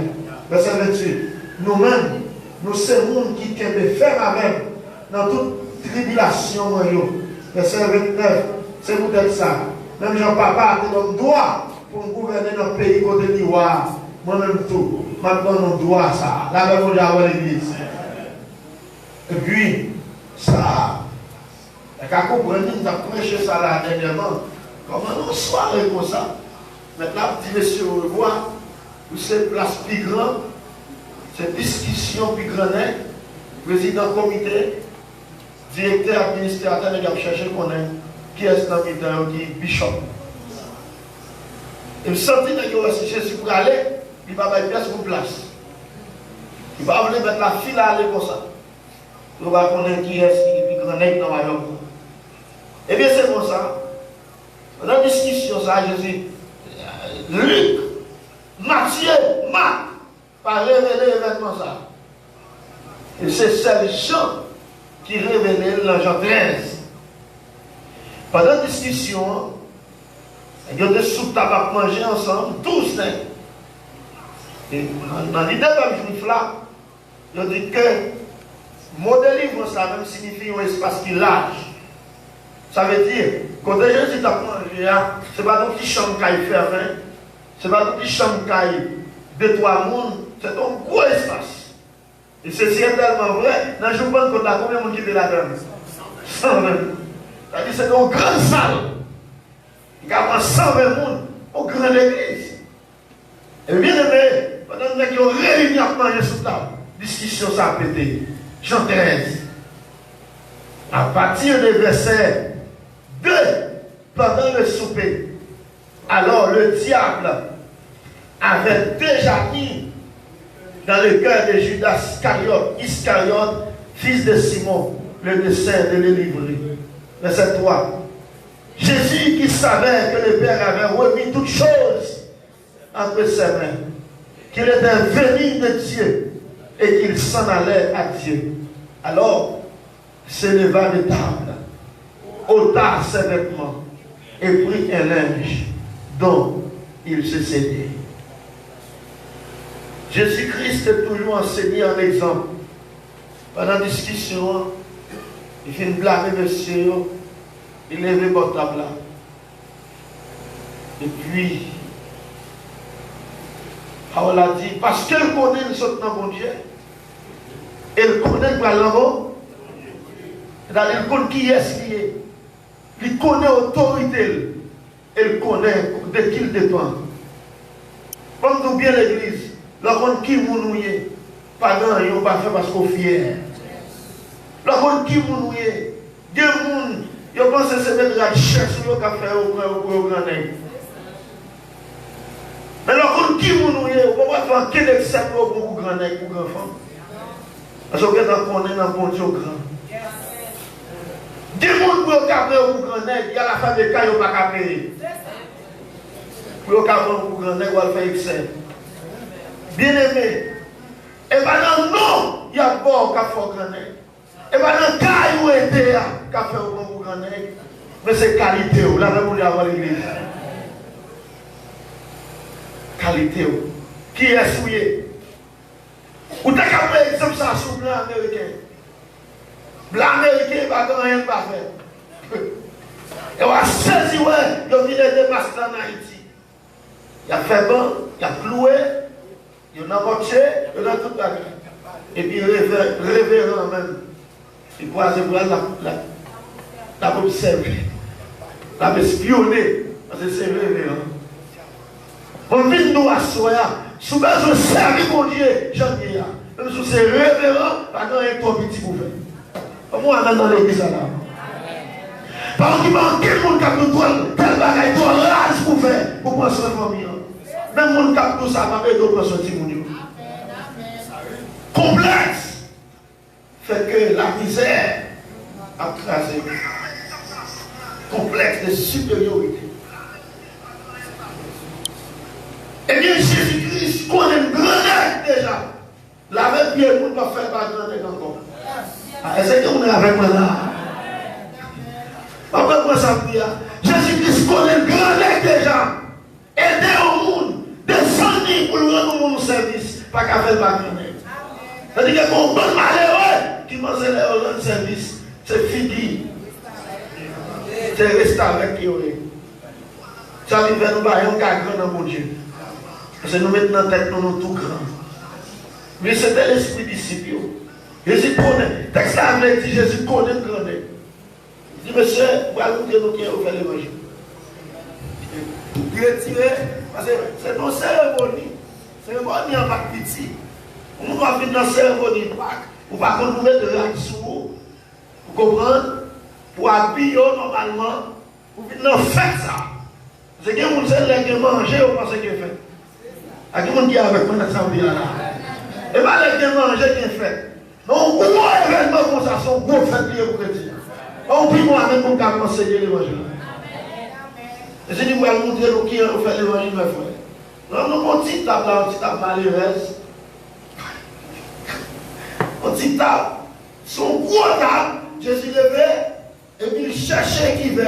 Verset 28. Nous-mêmes, nous sommes le monde qui peut faire avec dans toute tribulation. Verset 29. C'est peut-être ça. Même Jean-Papa a donné droit pour gouverner notre pays côté d'Ivoire. Moi-même tout. Maintenant, nous droit ça. Là, on va avoir l'église. Et puis, ça. Et quand on comprend, nous avons prêché ça là dernièrement. Comment nous soirée comme ça? Maintenant, petit monsieur, on voit, c'est place plus grande, c'est discussion plus grande, président comité, directeur administrateur, il a cherché qu'on est, qui est dans le temps, qui est bishop. Et me sentit que si Jésus pour aller, il va mettre pièce pour place. Il va venir mettre la file à aller comme ça. Il va connaître qui est qui est plus grand dans le royaume. Eh bien, c'est comme ça. Dans la discussion, ça, Jésus, Luc, Matthieu, Marc, va révéler l'événement ça. Et c'est ces gens qui révèlent dans Jean 13. Pendant la discussion, ils ont des sous tabac manger ensemble, 12 nègres. Et dans l'idée d'un juif là, ils ont dit que mon délivrance ça même signifie un espace qui est large. Ça veut dire, quand Jésus t'a mangé, ce n'est pas une petite chambre qui est fermée, ce n'est pas une petite chambre qui est 2-3 mondes, c'est un gros espace. Et ceci est tellement vrai, dans le jour où on a combien de monde qui est là-dedans? 120. C'est-à-dire que c'est une grande salle. Il y a 120 monde au grand église. Et bien aimé, pendant que nous avons réuni à manger sous table, discussion ça a pété. Jean 13. À partir des versets 2, pendant le souper, alors le diable avait déjà mis dans le cœur de Judas Iscariote, fils de Simon, le dessein de le livrer. Verset 3. Jésus qui savait que le Père avait remis toutes choses entre ses mains, qu'il était venu de Dieu et qu'il s'en allait à Dieu. Alors, s'éleva de table, ôta ses vêtements et prit un linge dont il se cédait. Jésus-Christ est toujours enseigné en exemple. Pendant la discussion, il fait une blâmer monsieur, il lève le portable là. Et puis, on a dit, parce qu'elle connaît le sautement bon Dieu, elle connaît quoi l'amour, elle connaît qui est-ce qui est, elle connaît l'autorité, elle connaît de qui il dépend. Comme nous bien l'église, la connaît qui nous est, pas grand, ils n'ont pas fait parce qu'on est fier. La connaît qui nous est, des gens, ils pensent que c'est mettre la recherche sur le café au grand nez. Mais alors, qui vous nous est, on va faire quel exemple pour grand nègre, pour grand femme. Parce que vous connaissez dans le bon Dieu grand. Des gens pour le café pour grand nègre, il y a la femme de cas, il n'y a pas qu'à payer. Pour le café pour grand nègre, on va faire excès. Bien aimé. Et bien dans non, il y a bon café pour grand nègre. Et bien dans le cas où il y a café pour grand nègre, mais c'est qualité, là, vous avoir l'église. Qualité. Qui est souillé? Ou t'as qu'à prendre exemple ça sur le blanc américain. Blanc américain, pas rien pas faire. Et on a saisi, ouais, il a mis des masques en Haïti. Il a fait bon, il a cloué, il a marché, il a tout bagage. Et puis révérend même. Il croise la observer. La espionner. Parce que c'est révérend. On vient nous asseoir, sous besoin de servir mon Dieu, j'en ai là. Même si c'est révérend, pas dans un trop petit pour faire. Comment on a dans l'église là? Parce qu'il manque quel monde qui a besoin tel bagage, toi, rage pour faire, pour prendre soin de famille. Même monde qui a tout ça, pas besoin de prendre soin de mon complexe. Fait que la misère a crasé. Complexe de supériorité. Eh bien, Jésus-Christ connaît une grande déjà. La même bien, nous ne pouvons faire pas grande encore. Est-ce que vous êtes avec moi là? Après moi, ça veut dire, Jésus-Christ connaît une grande déjà. Aider au monde, descendre pour le rendre au monde service, pas qu'à faire pas grande. C'est-à-dire que mon bon malheureux qui mange le rendre service, c'est fini. C'est rester avec qui on est. Ça veut dire que nous avons un grand dans mon Dieu. Parce que nous mettons dans la tête, nous tout grand. Mais c'était l'esprit disciple. Jésus connaît. Texte là, il dit Jésus connaît le grand. Il dit, monsieur, vous allez nous dire nous qui allons faire l'évangile. Il est tiré, parce que c'est nos cérémonies. Cérémonie en bac petit. On va venir dans la cérémonie de Pâques. On va nous mettre de la sous. Vous comprenez? Pour habiller normalement, pour venir faire ça. C'est que vous allez manger, vous pensez qu'il fait. À qui on dit avec moi dans l'assemblée là? Et pas les manger qui est fait. Donc, gros événement comme ça, son gros fête lié pour chrétien. On prie moi-même pour qu'on enseigner l'évangile. Et je dis, vous allez nous dire qui a fait l'évangile, mes frères. Non, nous, on dit table là, on dit table malheureuse. On dit table, son gros table, Jésus levait, et puis il cherchait qui veut.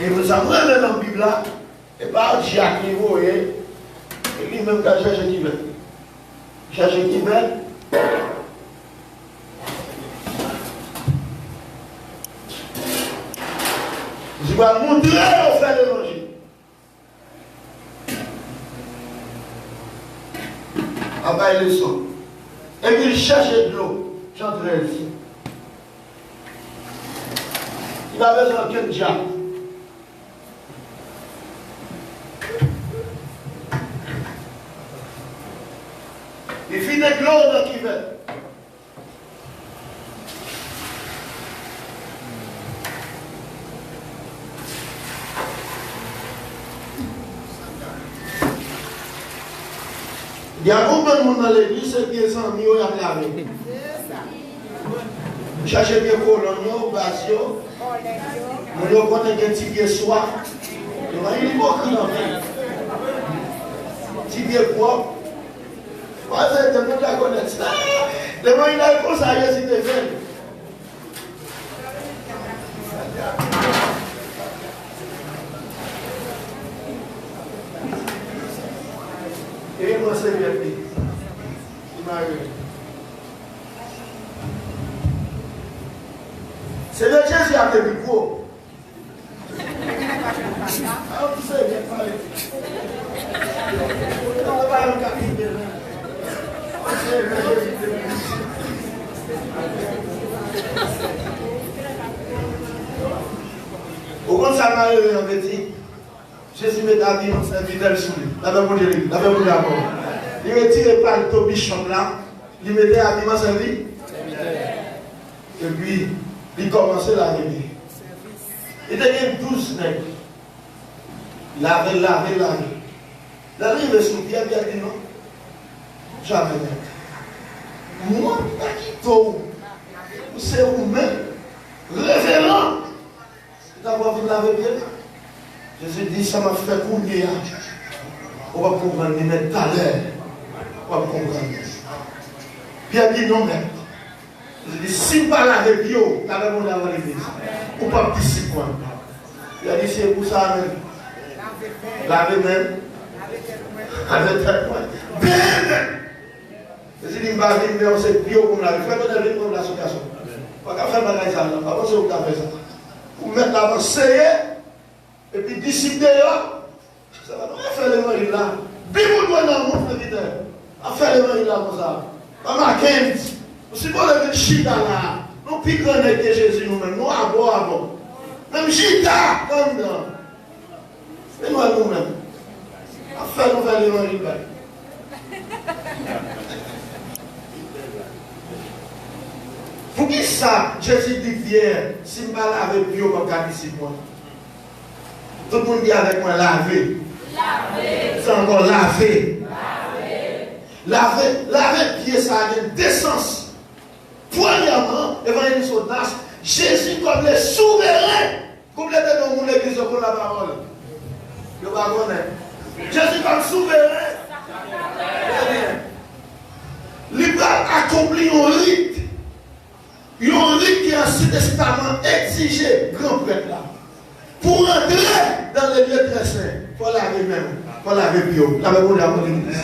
Et vous savez, même dans la Bible là, et pas Jacques qui voyait, et lui-même qui a cherché qui veut. Chercher qui veut. Je vais montrer au faire l'évangile. À bas les sons. Et puis il cherchait de l'eau. J'entrais ici. Il avait besoin de quel diable. Il fit des glons dans qui veut. Il y a beaucoup de monde dans l'église, c'est bien sans mieux à laver. Vous cherchez bien colonio, basio. Vous connaissez des petits pieds soirs. Il y a une hypocrite en fait. petit pied propre. Moi, c'est tout le monde qui connaît ça. Les moyens de comme ça, Jésus te fait. Et moi, c'est bien pris. Il m'a eu. C'est le Jésus qui a fait le micro. Ah, vous savez bien parler. On va le capiter. Au compte, ça m'a eu en petit. Jésus met la vie en serviteur sous lui. La même pour lui. La même pour lui d'abord. Il retire par le tobichon là. Il mettait la vie en serviteur. Et puis, il commençait la vie. Il était 12 nègres. Laver. La vie est sous Pierre, Pierre dit non. Jamais nègre. Moi, c'est vous-même, révérend. D'abord, vous l'avez bien. Jésus dit, ça m'a fait combien. On va comprendre, mais tout à l'heure, on va comprendre. Pierre dit non, mais. Jésus dit, si pas laver bio, t'as même mon avant l'église. Ou pas petit si point. Il a dit, c'est pour ça même. Laver même. Avec tête point. Bien même. Jésus dit, bah, mais on sait bio comme la vie. Faites un livre comme la situation. Pas qu'à faire bagage ça, pas penser au café ça. Pour mettre l'avancée, et puis discipliner, ça va pas faire les mains là. Bibou doit dans le monde, frère. À faire les mains là comme ça. Maman Kent, si vous avez chita là, nous piquons avec Jésus nous-mêmes, nous avons. Même chita, comme ça. C'est nous nous-mêmes. À faire nous faire les mains là. Pour qui ça, Jésus dit Pierre, si je ne lave pas bio, je ne vais pas ici. Tout le monde dit avec moi laver. C'est encore laver. Laver pied, ça a deux sens. Premièrement, évangéliste audace, Jésus comme le souverain, complètement dans mon église pour la parole. Je ne vais pas connaître. Jésus comme souverain. Il va accomplir un rite. Il y a un rite qui est Ancien Testament exigé, grand prêtre là. Pour entrer dans les lieux très saints, il faut laver même. Il faut laver bio. Laver pour l'église.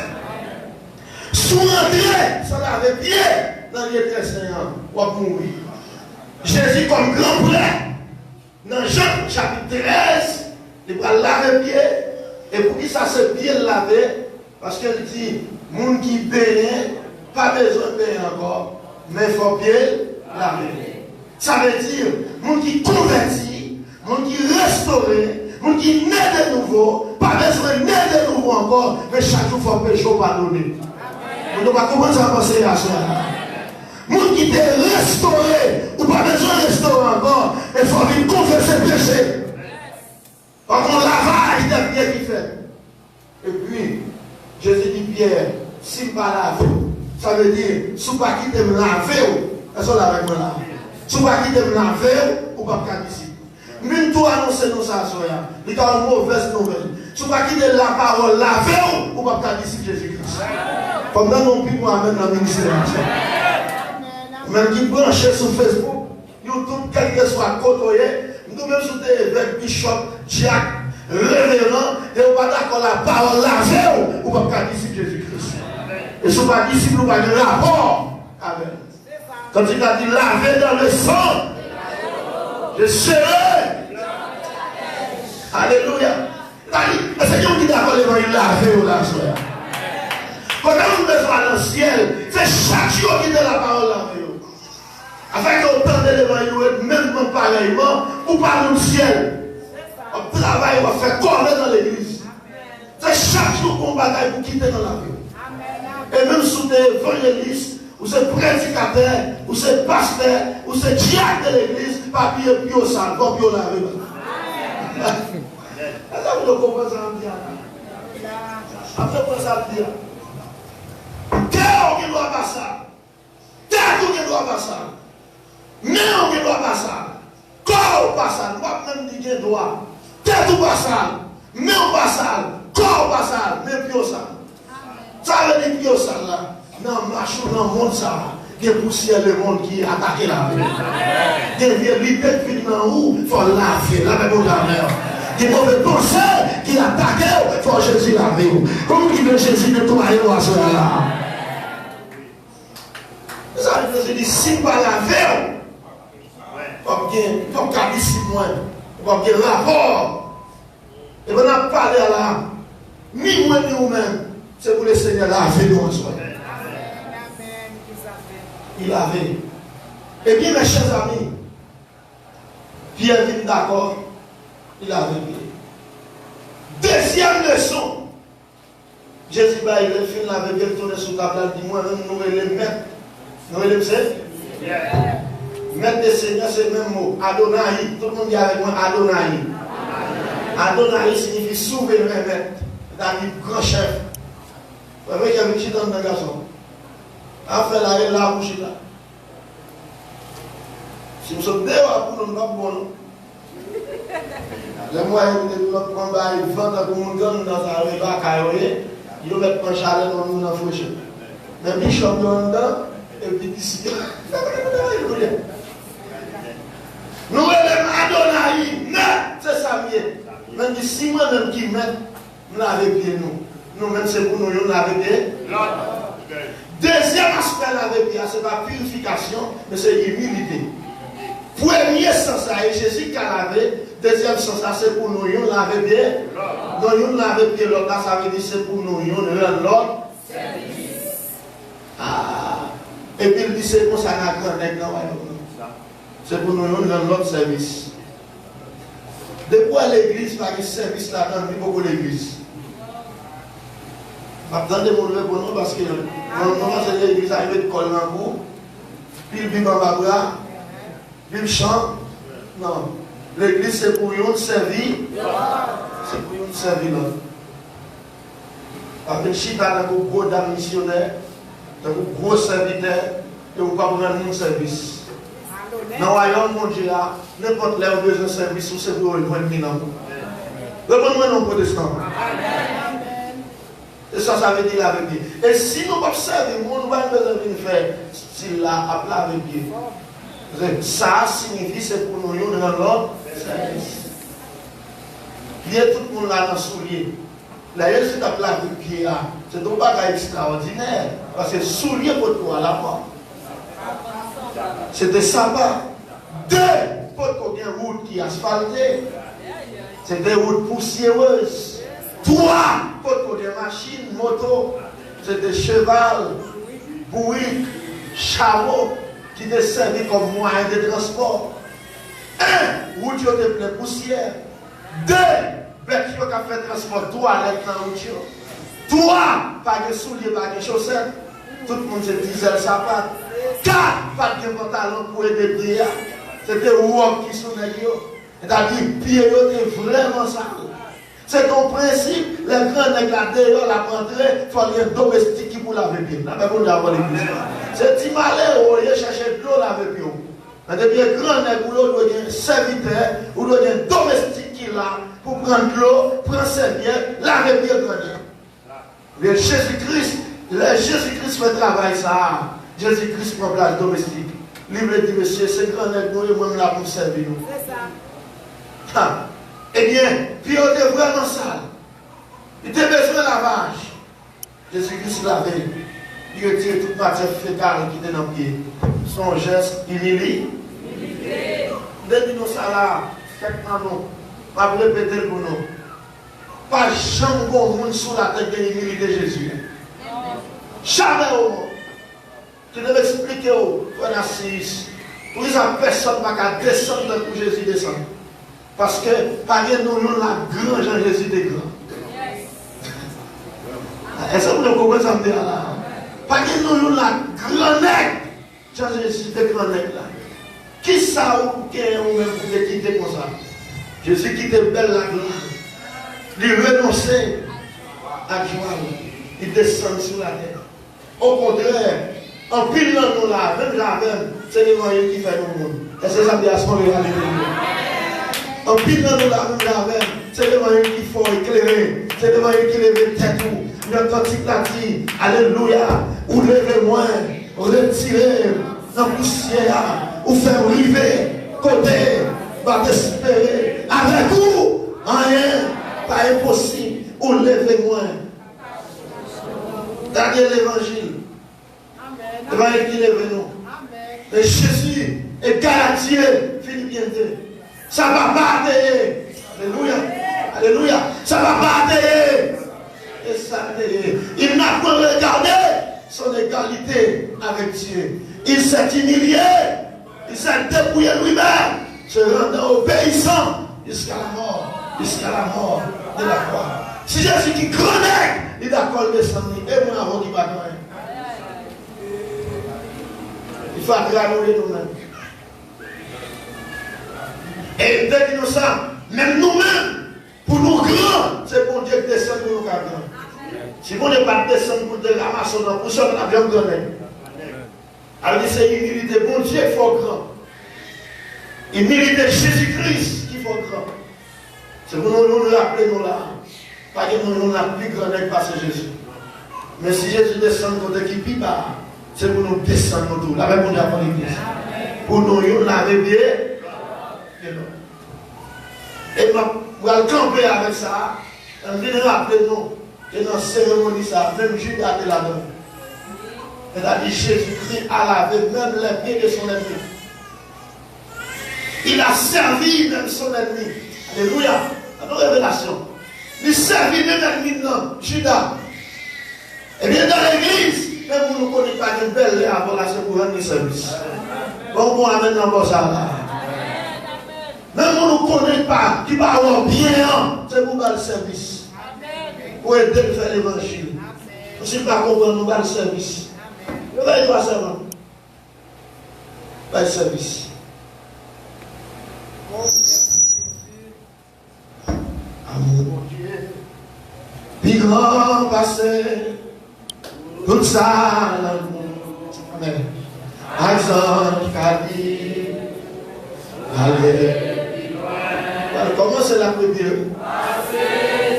Sous entrer, sans laver pied dans les lieux très saints, on va mourir. Jésus comme grand prêtre, dans Jean chapitre 13, il va laver pied. Et pour qui ça se pied laver? Parce qu'elle dit, monde qui baigne, pas besoin de baigner encore, mais il faut pied laver. Ça veut dire, monde qui convertit, monde qui restauré, monde qui naît de nouveau, pas besoin de naître de nouveau encore, mais chaque jour il faut péché pardonner. On ne doit pas commencer à penser à ça. Monde qui est restauré, ou pas besoin de restaurer encore, il faut venir confesser le péché. Par contre, lavage de pied qui fait. Et puis, Jésus dit Pierre, si je ne pas laver, ça veut dire, si vous ne pas quitter me laver, est-ce que vous avec moi là? Si vous ne pas quitter me laver, ou pas de ici. Même toi annoncer nous ça, il y a une mauvaise nouvelle. Si vous ne pas quitter la parole laver, ou pas de ici Jésus-Christ. Comme dans nos pays, moi, même dans le ministère. Même qui branchent sur Facebook, YouTube, quel que soit côté, nous même sur des évêques, bishop, diacre, révérend, et on va d'accord la parole lavée, ou pas de ici Jésus-Christ. Et si vous pas disciple, vous pas de rapport avec. Quand il a dit laver dans le sang, je serai. Alléluia. Est-ce que vous dites d'accord les mains laver ou la soeur? Quand on besoin dans le ciel, c'est chaque jour qui donne la parole lavée. Afin qu'on tente les mains, même pareillement, ou pas dans le ciel. On travaille, on va faire corner dans l'église. C'est chaque jour qu'on bataille pour quitter dans la vie. Et même sous des évangélistes, ou c'est prédicateur, ou c'est pasteur, ou c'est diacre de l'église, papier bio sale, pas bio lavé. Est-ce que vous comprenez ça en disant? Après, vous ça dire. Terre qui doit passer. Terre qui doit passer. Mais on ne doit pas ça. Corps pas ça. On va même dire qu'il doit. Terre tout pas ça. Mais on pas ça. Corps pas ça. Mais bio ça. Ça veut dire que ça là, dans le marché, dans le monde, ça, il y a poussière le monde qui attaque la vie. Il y a l'idée qui dans où, il faut laver, la même la mer. Il y a mauvais pensées qui attaquent, il faut Jésus laver. Comme qui veut Jésus nettoyer à ce là. Ça veut dire si pas laver, il faut qu'il y ait ici moins, il faut qu'il y ait rapport. Et on a parlé là, ni moi ni vous-même. C'est pour le Seigneur laver nous en soi. Il avait. Eh bien, mes chers amis, Pierre vient d'accord, il avait bien. Deuxième leçon, Jésus va il fait laver bien, tourner sur la table, dit moi, nous les mettre. Nous les mettre. Mettre des seigneurs, c'est le même mot. Adonai. Tout le monde dit avec moi Adonai. Adonai signifie souverain maître. C'est-à-dire grand chef. Vous voyez qu'il y a un petit dans le garçon. Après la bouche là. Si nous sommes dehors pour nous, nous sommes bons. Les moyens de notre combat, ils vendent à tout le monde dans sa rue, ils mettent un chalet dans le fauché. Mais les bichops dans dedans, et puis ici. Nous relèvons Adonai, c'est ça mieux. Même si moi-même qui met, nous l'avons pied nous. Nous-mêmes, c'est pour nous, nous l'avons pied. Deuxième aspect de la vie, c'est pas purification, mais c'est humilité. Premier sens, c'est Jésus qui a lavé. Deuxième sens, c'est pour nous, nous l'avons bien. Nous l'avons bien, l'autre, ça veut dire c'est pour nous, nous l'autre. Et puis il dit c'est pour ça qu'on a grand c'est pour nous, nous l'autre service. Depuis l'église, par le service là, dans beaucoup l'église. Attendez mon lever pour nous parce que normalement c'est l'église arrive de coller en bout, puis il vit en bas, puis il chante. Non, l'église c'est pour nous servir. C'est pour nous servir là. Avec Chita, dans gros dame missionnaire, dans gros serviteur, et vous ne pouvez pas prendre mon service. Dans le royaume mon Dieu, n'importe là où besoin de service, ou c'est pour le point de vue. Répondez-moi non protestant. Et ça veut dire avec Dieu. Et si nous observons, nous n'avons pas besoin de faire s'il a appelé avec Dieu. Ça signifie c'est pour nous dans l'autre service. Il y a tout le monde là dans le soulier. Là, il y a cet appel avec Dieu. C'est un bagage extraordinaire. Parce que soulier pour toi à la mort. C'était sabbat. Deux, pour qu'il y ait une route qui est asphaltée. C'était une route poussiéreuse. Trois, pour qu'il y ait des machines, moto. C'était cheval, bourrique, chameau qui étaient servis comme moyen de transport. Un, route qui était pleine de poussière. Deux, bête qui a fait transport toilette dans la route. Trois, pas de souliers, pas de chaussettes. Tout le monde se disait le sapin. 4, pas de pantalon pour aider prier. C'était Wok qui sonnait. C'est-à-dire, pied était vraiment sale. C'est ton principe, les grands nègres dehors, la rentrée, il faut aller domestique qui pour laver bien. La même chose avant l'église. C'est petit malin, on va chercher de l'eau laver bien. Mais depuis les grands nègres, vous doit un serviteur, vous doit un domestique qui est là pour prendre de l'eau, prendre serviette, laver bien grand nègre. Mais Jésus-Christ fait travail ça. Jésus-Christ prend place domestique. Libre dit, monsieur, c'est grand nègre, nous, et moi-même là pour servir nous. C'est ça. Eh bien, puis on était vraiment sale. Il était besoin de lavage. Jésus-Christ l'avait. Il retiré toute matière fécale qui était dans le pied. Son geste, humilité. Depuis nous ça là, quelqu'un nous, va répéter pour nous. Pas jamais au monde sous la tête de l'humilité de Jésus. Jamais au monde. Tu devais expliquer au frère Assis. Pour les personnes ne peuvent pas descendre pour Jésus descendre. Parce que, par nous, la grande Jean Jésus est grand. Est-ce que vous comprenez ça? Par nous, la grande Jean Jésus est grand. Qui ça ou qui est ou même pour quitter comme ça? Jésus quittait belle la gloire. Il renonçait à joie. Il descend sur la terre. Au contraire, en pile dans nous là, même la même, c'est l'évangile qui fait le monde. Est-ce que ça me dit à ce moment-là? En pile dans nous là, même la même, c'est l'évangile qu'il faut éclairer. C'est l'évangile qui lève tête. Le cantique l'a dit, alléluia, ou levez-moi, retirez la poussière, ou faire river, côté, va espérer. Avec vous, rien, pas impossible, ou levez-moi. Regardez l'évangile. L'évangile qui lève nous. Et Jésus est garanti, Philippe, ça va pas atteindre. Alléluia. Alléluia. Ça va pas atteindre. Et ça il n'a pas regardé son égalité avec Dieu. Il s'est humilié. Il s'est dépouillé lui-même. Se rendant obéissant jusqu'à la mort. Jusqu'à la mort de la croix. Si Jésus qui connaît, il est d'accord de descendre. Et moi, avant qu'il va gagner. Il faut aggraver nous-mêmes. Et dès que nous sommes, même nous-mêmes, pour nous grands, c'est bon Dieu qui descend pour nous grands. Si vous n'êtes pas descendre pour te ramasser dans pour ça, on a bien gagné. Alors c'est l'humilité, bon Dieu, il faut grand. L'humilité de Jésus-Christ qui faut grand. C'est pour nous rappeler nous là. Pas que nous n'avons plus grand que parce que Jésus. Mais si Jésus descend côté qui pis bas, c'est pour nous descendre tout. La même pour l'église. Pour nous, nous l'avons bien. Et nous allons camper avec ça. On vient rappeler nous que dans la cérémonie, ça, même Judas était là-dedans. C'est-à-dire Jésus-Christ a lavé même les pieds de son ennemi. Il a servi même son ennemi. Alléluia. Dans nos révélations. Il servit même l'ennemi, non, Judas. Et bien dans l'église, même vous ne connaissez pas une belle avant la pour rendre service. Bon, bon, amène dans ça là. Même vous ne connaissez pas qui va avoir bien, c'est pour faire le service. Pour aider à faire l'évangile. Vous ne savez pas comprendre, nous faire le service. Vous voyez quoi seulement? Faire le service. Amour. Puis grand passé. Tout ça, l'amour. Amen. Exemple, Kadi. Allez. Comment c'est la première?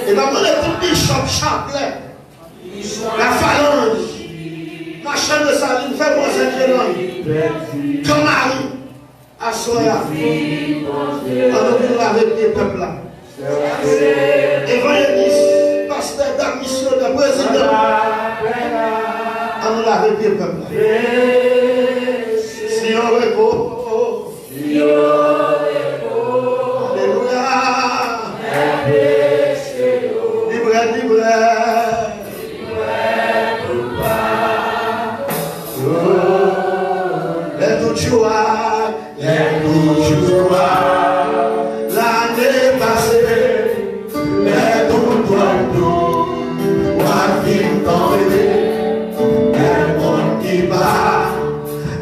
Et va demander tout bishop chapelet. La phalange. Machin de saline, fais-moi cette comme Marie. À Soya. Pendant que nous l'avons les peuples là. Évangéliste, pasteur, d'admission, de président. On l'avait bien peuple. Si on repos. Alléluia. Libre, libre. Les tout joie, les tout joie. L'année passée, les tout joie. Moi qui t'enlève.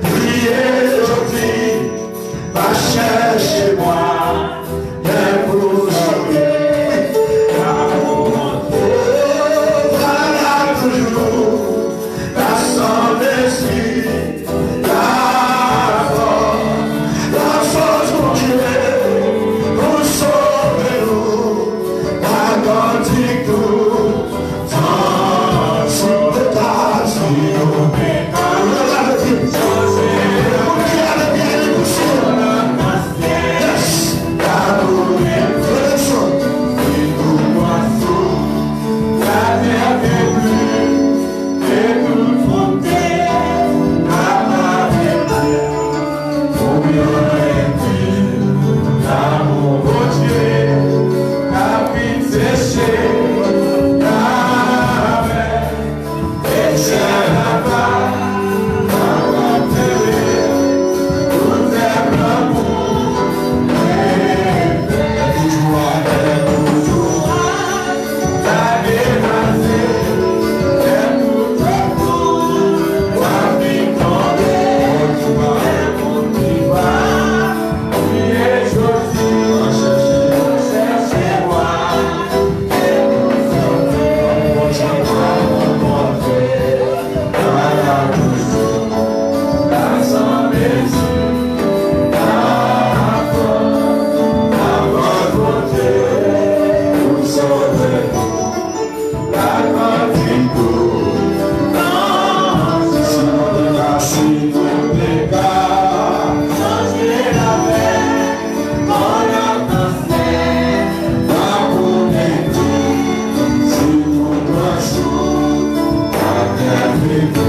Priez aujourd'hui, va chercher moi, mais pour voilà toujours la son esprit, la force pour Dieu, pour sauver nous, la quantique tout, sans Baba,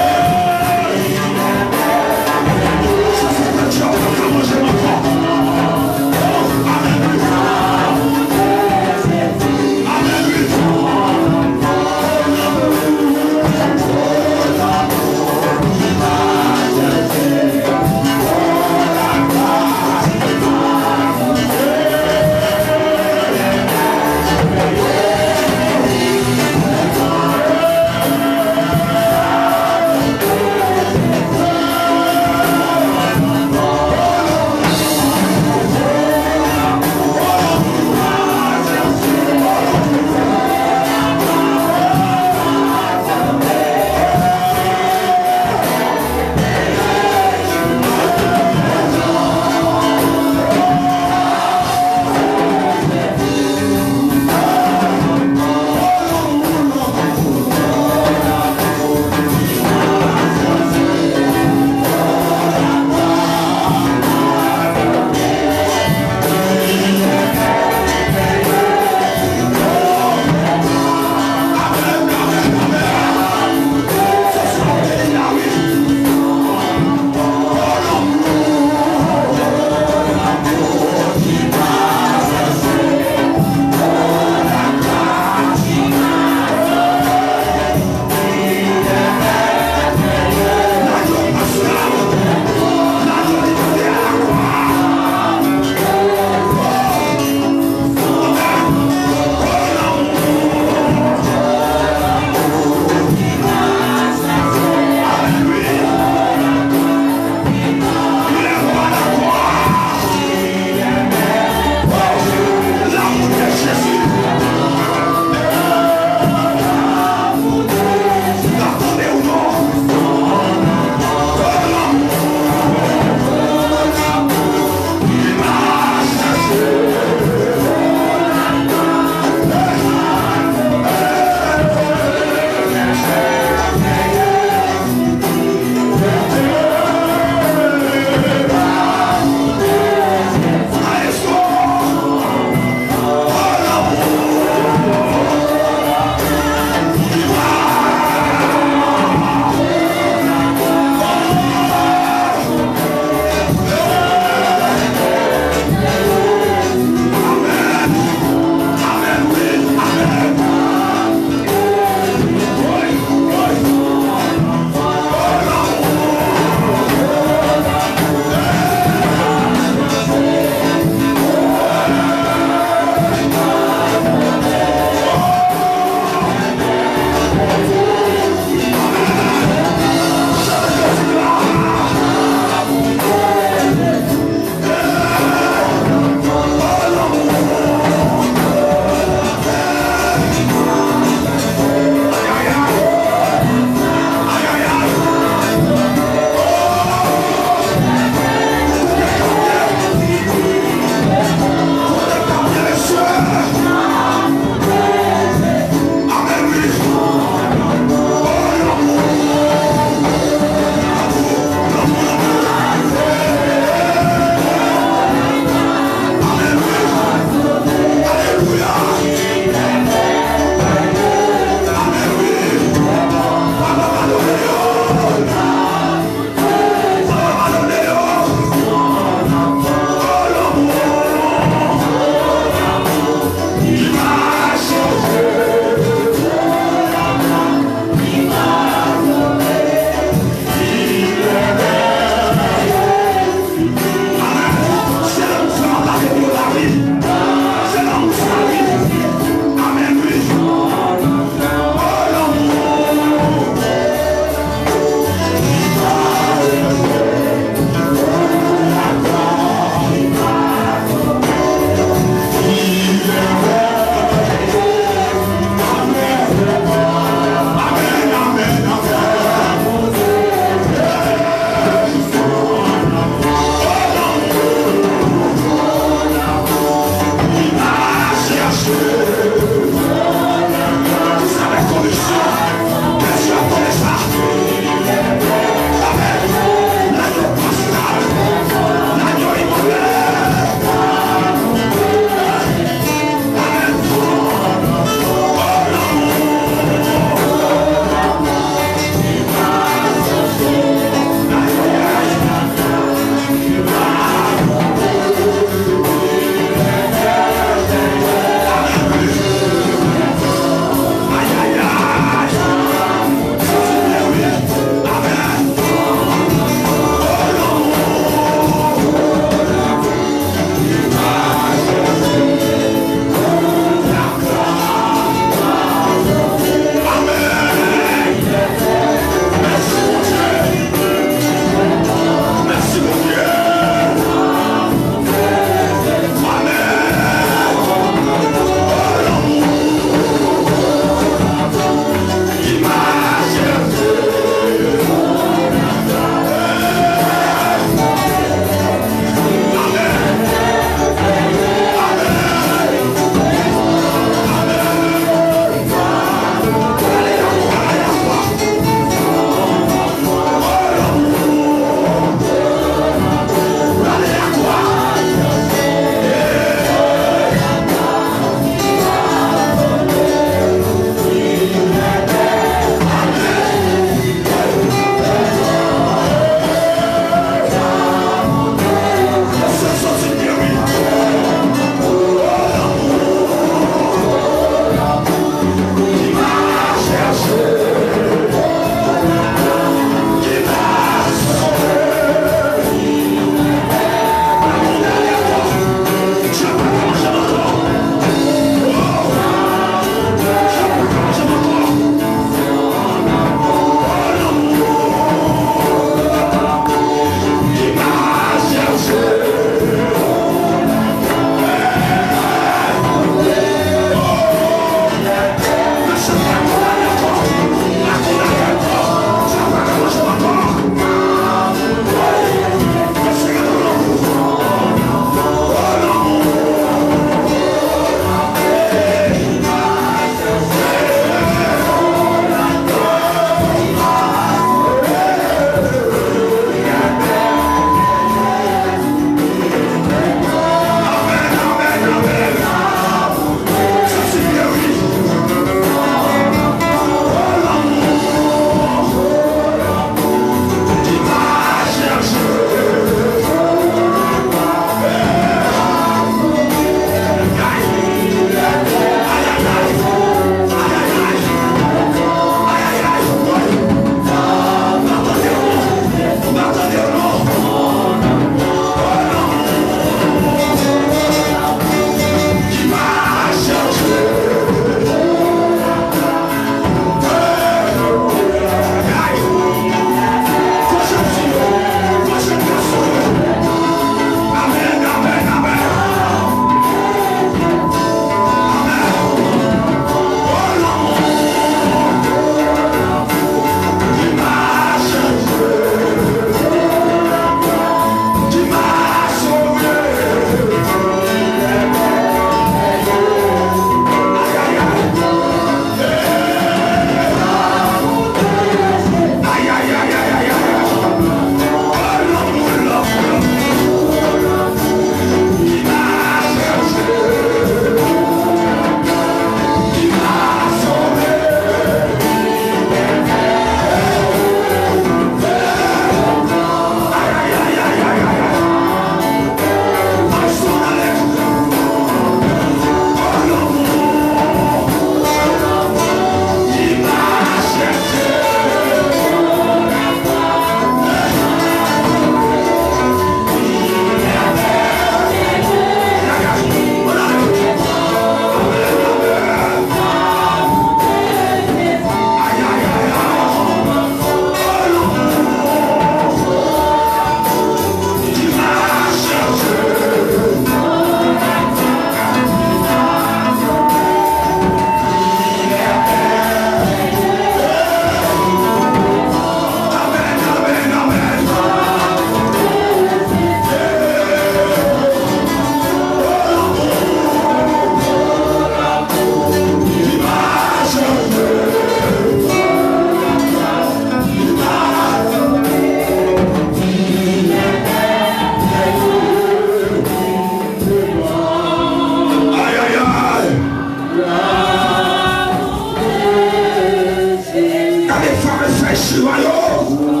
a des femmes fraîches,